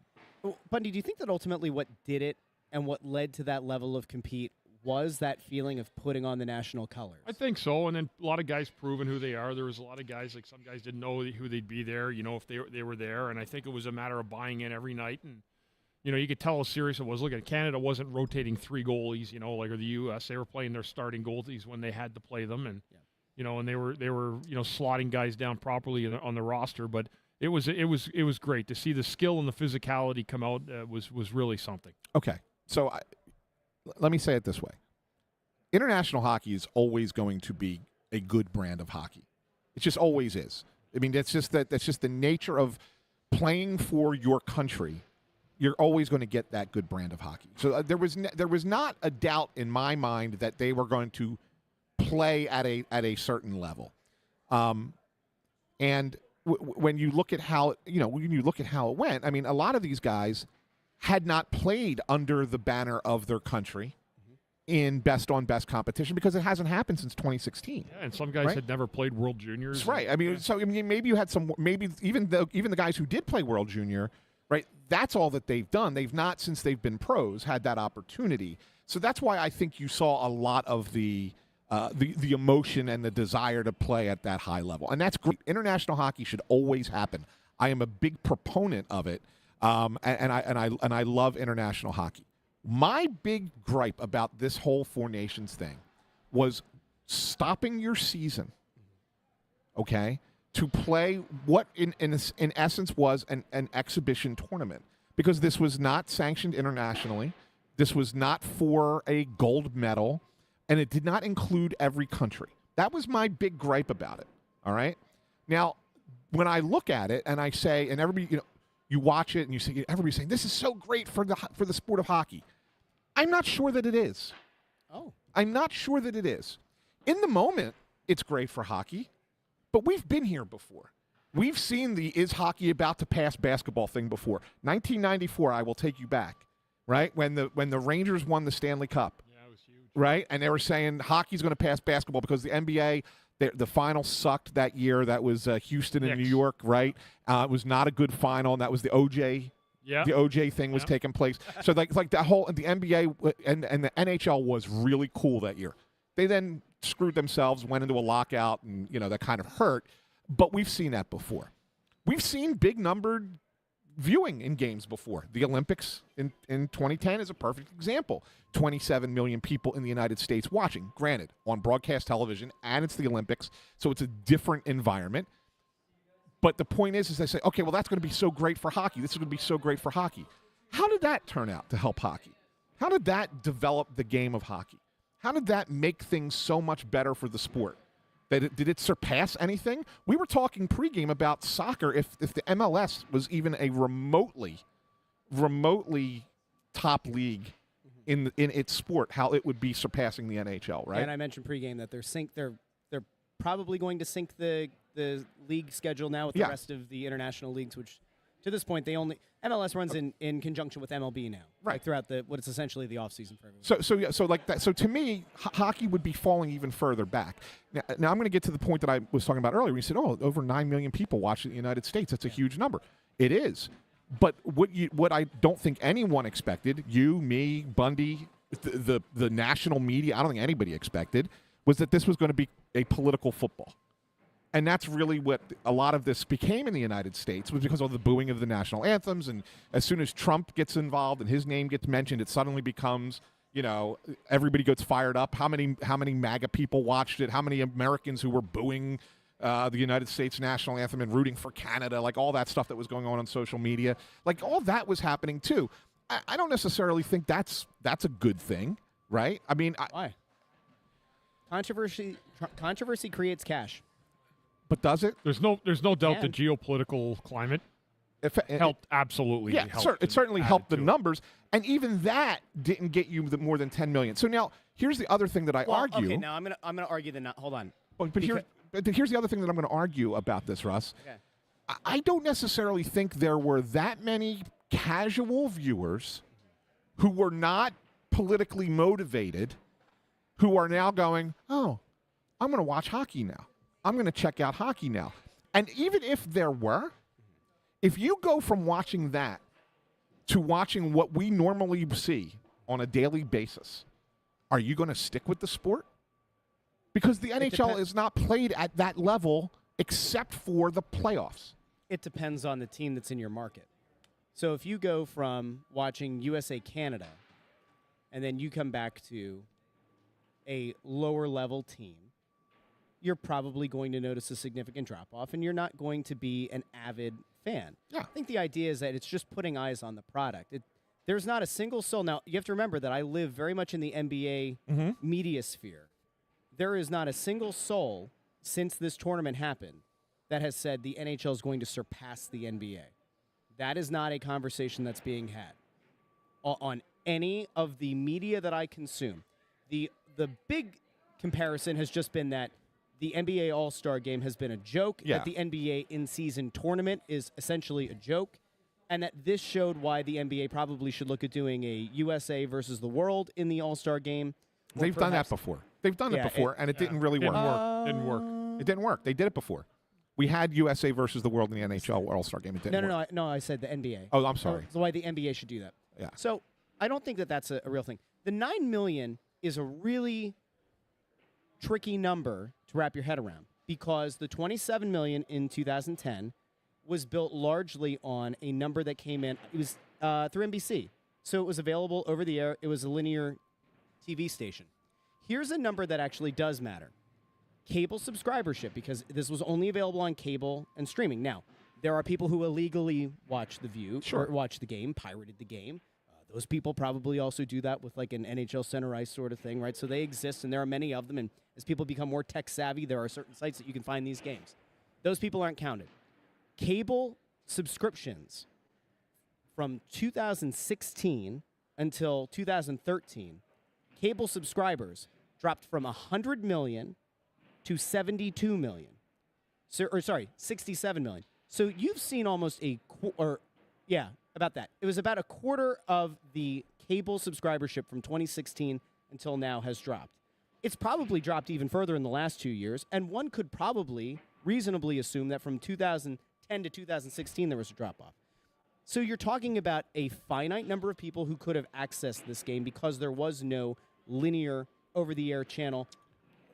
Bundy, do you think that ultimately what did it and what led to that level of compete was that feeling of putting on the national colors? I think so, and then a lot of guys proving who they are. There was a lot of guys, like some guys didn't know who they'd be there, if they were there, and I think it was a matter of buying in every night, and you could tell how serious it was. Look at Canada wasn't rotating 3 goalies, or the U.S. They were playing their starting goalies when they had to play them, and and they were slotting guys down properly on the roster, but it was great to see the skill and the physicality come out. Was really something. Okay. So let me say it this way. International hockey is always going to be a good brand of hockey. It just always is. I mean, that's just the nature of playing for your country, you're always going to get that good brand of hockey. So there was not a doubt in my mind that they were going to play at a certain level. And when you look at how it went, I mean, a lot of these guys had not played under the banner of their country in best-on-best competition because it hasn't happened since 2016. Yeah, and some guys had never played World Juniors. That's right. I mean, so maybe you had some. Maybe even the guys who did play World Junior, right? That's all that they've done. They've not, since they've been pros, had that opportunity. So that's why I think you saw a lot of the emotion and the desire to play at that high level, and that's great. International hockey should always happen. I am a big proponent of it, and I love international hockey. My big gripe about this whole Four Nations thing was stopping your season, okay, to play what in essence was an exhibition tournament, because this was not sanctioned internationally. This was not for a gold medal, and it did not include every country. That was my big gripe about it, all right? Now, when I look at it and I say, and everybody, you watch it and you see everybody's saying, this is so great for the sport of hockey. I'm not sure that it is. Oh. I'm not sure that it is. In the moment, it's great for hockey, but we've been here before. We've seen the is hockey about to pass basketball thing before. 1994, I will take you back, right? When the Rangers won the Stanley Cup. Yeah, it was huge. Right? And they were saying hockey's going to pass basketball because the NBA, the final sucked that year. That was Houston and New York, right? It was not a good final, and that was the OJ. Yeah. The OJ thing was taking place. So like the NBA and the NHL was really cool that year. They then screwed themselves, went into a lockout, and that kind of hurt. But we've seen that before. We've seen big numbered viewing in games before. The Olympics in 2010 is a perfect example. 27 million people in the United States watching, granted, on broadcast television, and it's the Olympics, so it's a different environment. But the point is they say, okay, well, that's going to be so great for hockey. This is going to be so great for hockey. How did that turn out to help hockey? How did that develop the game of hockey? How did that make things so much better for the sport? Did it surpass anything? We were talking pregame about soccer. If the MLS was even a remotely top league in its sport, how it would be surpassing the NHL, right? And I mentioned pregame that they're probably going to sync the league schedule now with the rest of the international leagues, which to this point MLS runs in conjunction with MLB now, right? Like throughout what is essentially the offseason for everyone. So to me, hockey would be falling even further back. Now I'm going to get to the point that I was talking about earlier. You said, over 9 million people watch in the United States. That's a huge number. It is. But what I don't think anyone expected, you, me, Bundy, the national media, I don't think anybody expected, was that this was going to be a political football. And that's really what a lot of this became in the United States, was because of the booing of the national anthems. And as soon as Trump gets involved and his name gets mentioned, it suddenly becomes, everybody gets fired up. How many MAGA people watched it? How many Americans who were booing the United States national anthem and rooting for Canada, like all that stuff that was going on social media, like all that was happening too. I don't necessarily think that's a good thing, right? I mean, why? Controversy creates cash. But does it? There's no doubt the geopolitical climate helped absolutely. Yeah, it certainly helped the numbers, and even that didn't get you more than 10 million. So now here's the other thing that I argue. Okay, now I'm gonna argue that. Hold on. But here's the other thing that I'm going to argue about this, Russ. Okay. I don't necessarily think there were that many casual viewers who were not politically motivated who are now going, oh, I'm going to watch hockey now. I'm going to check out hockey now. And even if there were, if you go from watching that to watching what we normally see on a daily basis, are you going to stick with the sport? Because the NHL is not played at that level except for the playoffs. It depends on the team that's in your market. So if you go from watching USA Canada and then you come back to a lower level team, you're probably going to notice a significant drop-off, and you're not going to be an avid fan. Yeah. I think the idea is that it's just putting eyes on the product. There's not a single soul. Now, you have to remember that I live very much in the NBA media sphere. There is not a single soul since this tournament happened that has said the NHL is going to surpass the NBA. that is not a conversation that's being had on any of the media that I consume. The big comparison has just been that the NBA All-Star Game has been a joke, that the NBA in-season tournament is essentially a joke, and that this showed why the NBA probably should look at doing a USA versus the world in the All-Star Game. They've done that before. They've done it before, and it didn't really work. Didn't work. It didn't work. They did it before. We had USA versus the world in the NHL All-Star Game. It didn't work. No, I said the NBA. Oh, I'm sorry. So why the NBA should do that. Yeah. So I don't think that that's a real thing. The $9 million is a really tricky number to wrap your head around because the $27 million in 2010 was built largely on a number that came in. It was through NBC. So it was available over the air. It was a linear TV station. Here's a number that actually does matter. Cable subscribership, because this was only available on cable and streaming. Now, there are people who illegally watch The View or watch the game, pirated the game. Those people probably also do that with like an NHL Center Ice sort of thing, right? So they exist, and there are many of them. And as people become more tech savvy, there are certain sites that you can find these games. Those people aren't counted. Cable subscriptions from 2016 until 2013, cable subscribers dropped from 100 million to 72 million. 67 million. So you've seen almost about that. It was about a quarter of the cable subscribership from 2016 until now has dropped. It's probably dropped even further in the last 2 years, and one could probably reasonably assume that from 2010 to 2016 there was a drop-off. So you're talking about a finite number of people who could have accessed this game because there was no linear over-the-air channel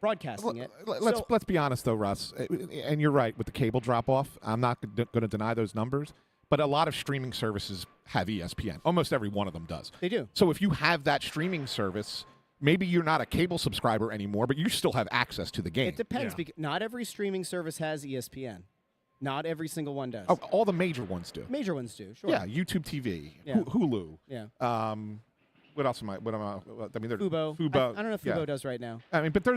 broadcasting it. Let's be honest, though, Russ, and you're right with the cable drop-off. I'm not going to deny those numbers, but a lot of streaming services have ESPN. Almost every one of them does. They do. So if you have that streaming service, maybe you're not a cable subscriber anymore, but you still have access to the game. It depends. Because not every streaming service has ESPN. Not every single one does. Oh, all the major ones do. Major ones do, sure. Yeah, YouTube TV, Hulu. Yeah. What else am I? Fubo. Fubo. I don't know if Fubo does right now. I mean, but they're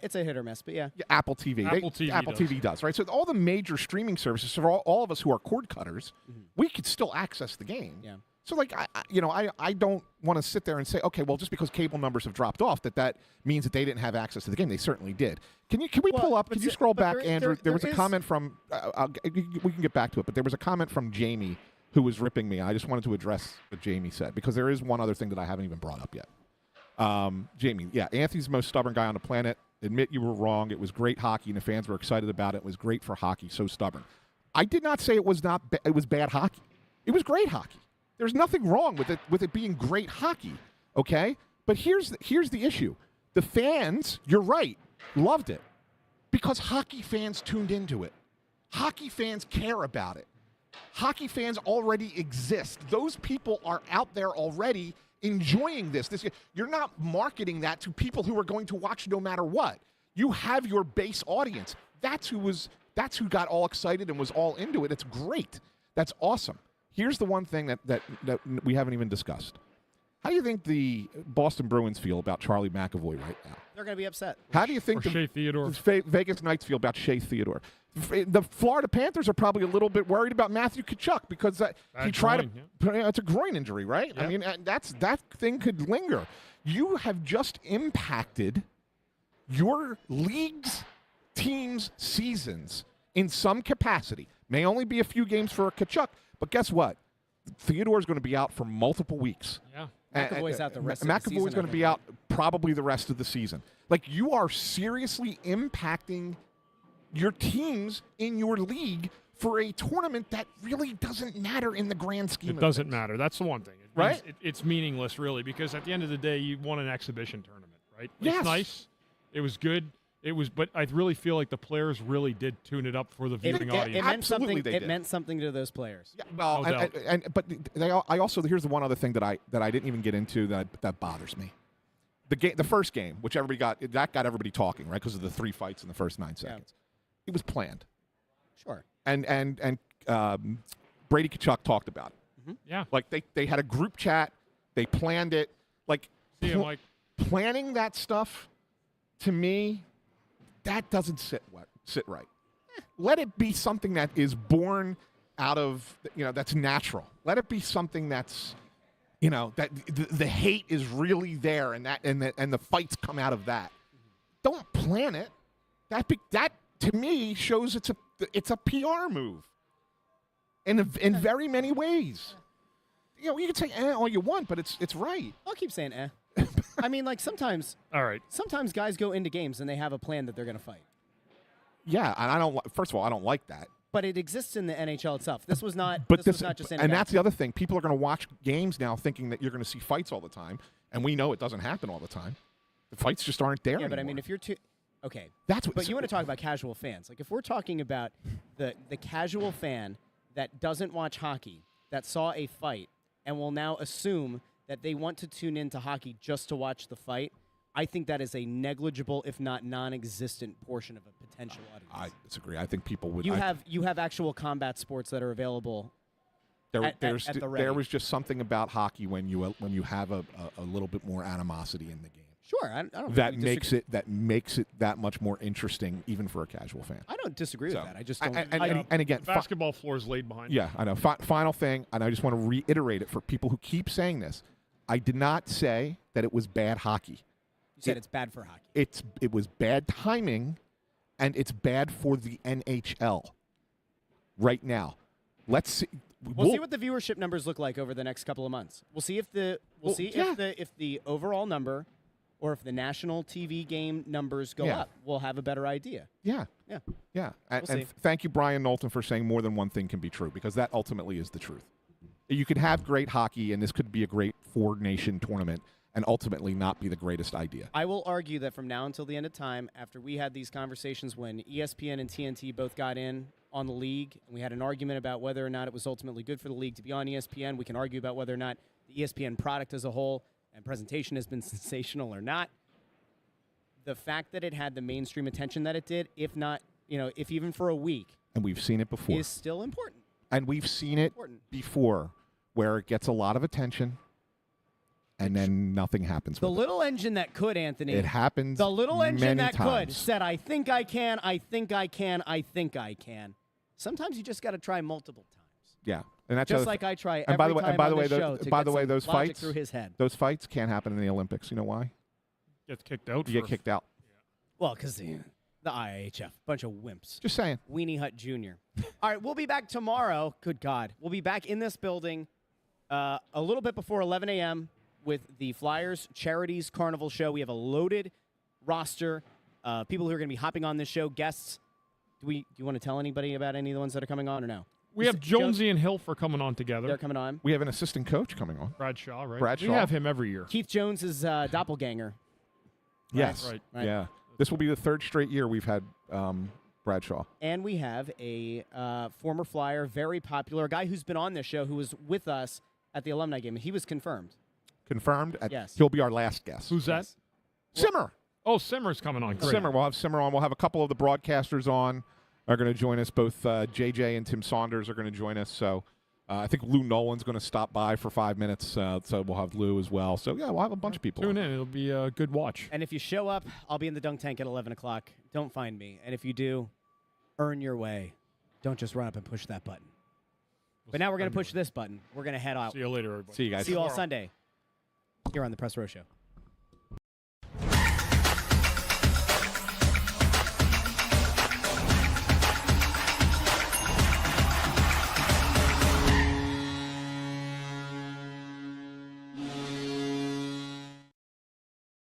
it's a hit or miss, but yeah. Apple TV. Apple TV does, right? So all the major streaming services, for all of us who are cord cutters, we could still access the game. Yeah. So like, I don't want to sit there and say, okay, well, just because cable numbers have dropped off, that means that they didn't have access to the game. They certainly did. Can we pull up? Can you scroll back, Andrew? There was a comment from. We can get back to it, but there was a comment from Jamie who was ripping me. I just wanted to address what Jamie said because there is one other thing that I haven't even brought up yet. Jamie, Anthony's the most stubborn guy on the planet. Admit you were wrong. It was great hockey, and the fans were excited about it. It was great for hockey. So stubborn. I did not say it was not. It was bad hockey. It was great hockey. There's nothing wrong with it being great hockey. Okay, but here's the issue. The fans, you're right, loved it because hockey fans tuned into it. Hockey fans care about it. Hockey fans already exist. Those people are out there already enjoying this. You're not marketing that to people who are going to watch no matter what. You have your base audience. That's who got all excited and was all into it. It's great. That's awesome. Here's the one thing that we haven't even discussed. How do you think the Boston Bruins feel about Charlie McAvoy right now? They're going to be upset. How do you think the Shea Theodore. Vegas Knights feel about Shea Theodore? The Florida Panthers are probably a little bit worried about Matthew Tkachuk because he tried it's a groin injury, right? Yep. I mean, that thing could linger. You have just impacted your league's team's seasons in some capacity. May only be a few games for Tkachuk, but guess what? Theodore's going to be out for multiple weeks. Yeah. McAvoy's out the rest of the season. McAvoy's going to be out probably the rest of the season. Like, you are seriously impacting your teams in your league for a tournament that really doesn't matter in the grand scheme of things. It doesn't matter. That's the one thing. Right? It's meaningless, really, because at the end of the day, you won an exhibition tournament, right? Yes. It's nice. It was good. But I really feel like the players really did tune it up for the viewing audience. It meant something to those players. Yeah, well, here's the one other thing that I didn't even get into that bothers me. The first game, which got everybody talking, right? Because of the 3 fights in the first 9 seconds. It was planned. Sure. And Brady Tkachuk talked about it. Mm-hmm. Yeah. Like they had a group chat. They planned it. Like planning that stuff, to me, that doesn't sit right. Let it be something that is born out of, that's natural. Let it be something that's, that the hate is really there, and the fights come out of that. Don't plan it. That to me shows it's a PR move. In very many ways. You can say all you want, but it's right. I'll keep saying I mean, like sometimes. All right. Sometimes guys go into games and they have a plan that they're going to fight. Yeah, and I don't. First of all, I don't like that. But it exists in the NHL itself. This was not. But this was not just. And that's the other thing. People are going to watch games now, thinking that you're going to see fights all the time, and we know it doesn't happen all the time. The fights just aren't there anymore. But I mean, if you're too. Okay. That's what. But you want to talk about casual fans? Like if we're talking about the casual fan that doesn't watch hockey, that saw a fight, and will now assume that they want to tune into hockey just to watch the fight, I think that is a negligible, if not non-existent, portion of a potential audience. I disagree. I think people would. You have actual combat sports that are available. At the ready. There was just something about hockey when you have a little bit more animosity in the game. Sure, I don't. That makes it that much more interesting, even for a casual fan. I don't disagree with that. I just don't. And again, the basketball floor is laid behind. Yeah, I know. Final thing, and I just want to reiterate it for people who keep saying this. I did not say that it was bad hockey. You said it's bad for hockey. It was bad timing, and it's bad for the NHL right now. Let's see. We'll see what the viewership numbers look like over the next couple of months. We'll see if the overall number or if the national TV game numbers go up. We'll have a better idea. Yeah. And thank you, Brian Knowlton, for saying more than one thing can be true, because that ultimately is the truth. You could have great hockey, and this could be a great four-nation tournament, and ultimately not be the greatest idea. I will argue that from now until the end of time, after we had these conversations when ESPN and TNT both got in on the league, and we had an argument about whether or not it was ultimately good for the league to be on ESPN, we can argue about whether or not the ESPN product as a whole and presentation has been sensational or not. The fact that it had the mainstream attention that it did, if not, if even for a week, and we've seen it before, is still important. And we've seen it before, where it gets a lot of attention, and then nothing happens. The little engine that could, Anthony. It happens. The little engine that times. could said, "I think I can. I think I can. I think I can." Sometimes you just got to try multiple times. Yeah, and that's just like I try every time on the show to get those logic fights through his head. Those fights can't happen in the Olympics. You know why? Gets kicked out. You get kicked out. Well, because the IIHF, bunch of wimps. Just saying. Weenie Hut Jr. All right, we'll be back tomorrow. Good God, we'll be back in this building a little bit before 11 a.m. with the Flyers Charities Carnival show. We have a loaded roster. People who are going to be hopping on this show, guests. Do you want to tell anybody about any of the ones that are coming on or no? We have Jonesy and Hilfer coming on together. They're coming on. We have an assistant coach coming on. Bradshaw, right? Bradshaw. We have him every year. Keith Jones is doppelganger. Yes. Right. Yeah. This will be the third straight year we've had Bradshaw. And we have a former Flyer, very popular, a guy who's been on this show who was with us at the alumni game. He was confirmed. Confirmed? Yes. He'll be our last guest. Who's that? Simmer. Oh, Simmer's coming on. Great. Simmer. We'll have Simmer on. We'll have a couple of the broadcasters on. Are going to join us. Both JJ and Tim Saunders are going to join us. So I think Lou Nolan's going to stop by for 5 minutes. So we'll have Lou as well. So, yeah, we'll have a bunch of people. Tune in. It'll be a good watch. And if you show up, I'll be in the dunk tank at 11 o'clock. Don't find me. And if you do, earn your way. Don't just run up and push that button. But now we're going to push this button. We're going to head out. See you later, everybody. See you guys. See you all Sunday here on the Press Row Show.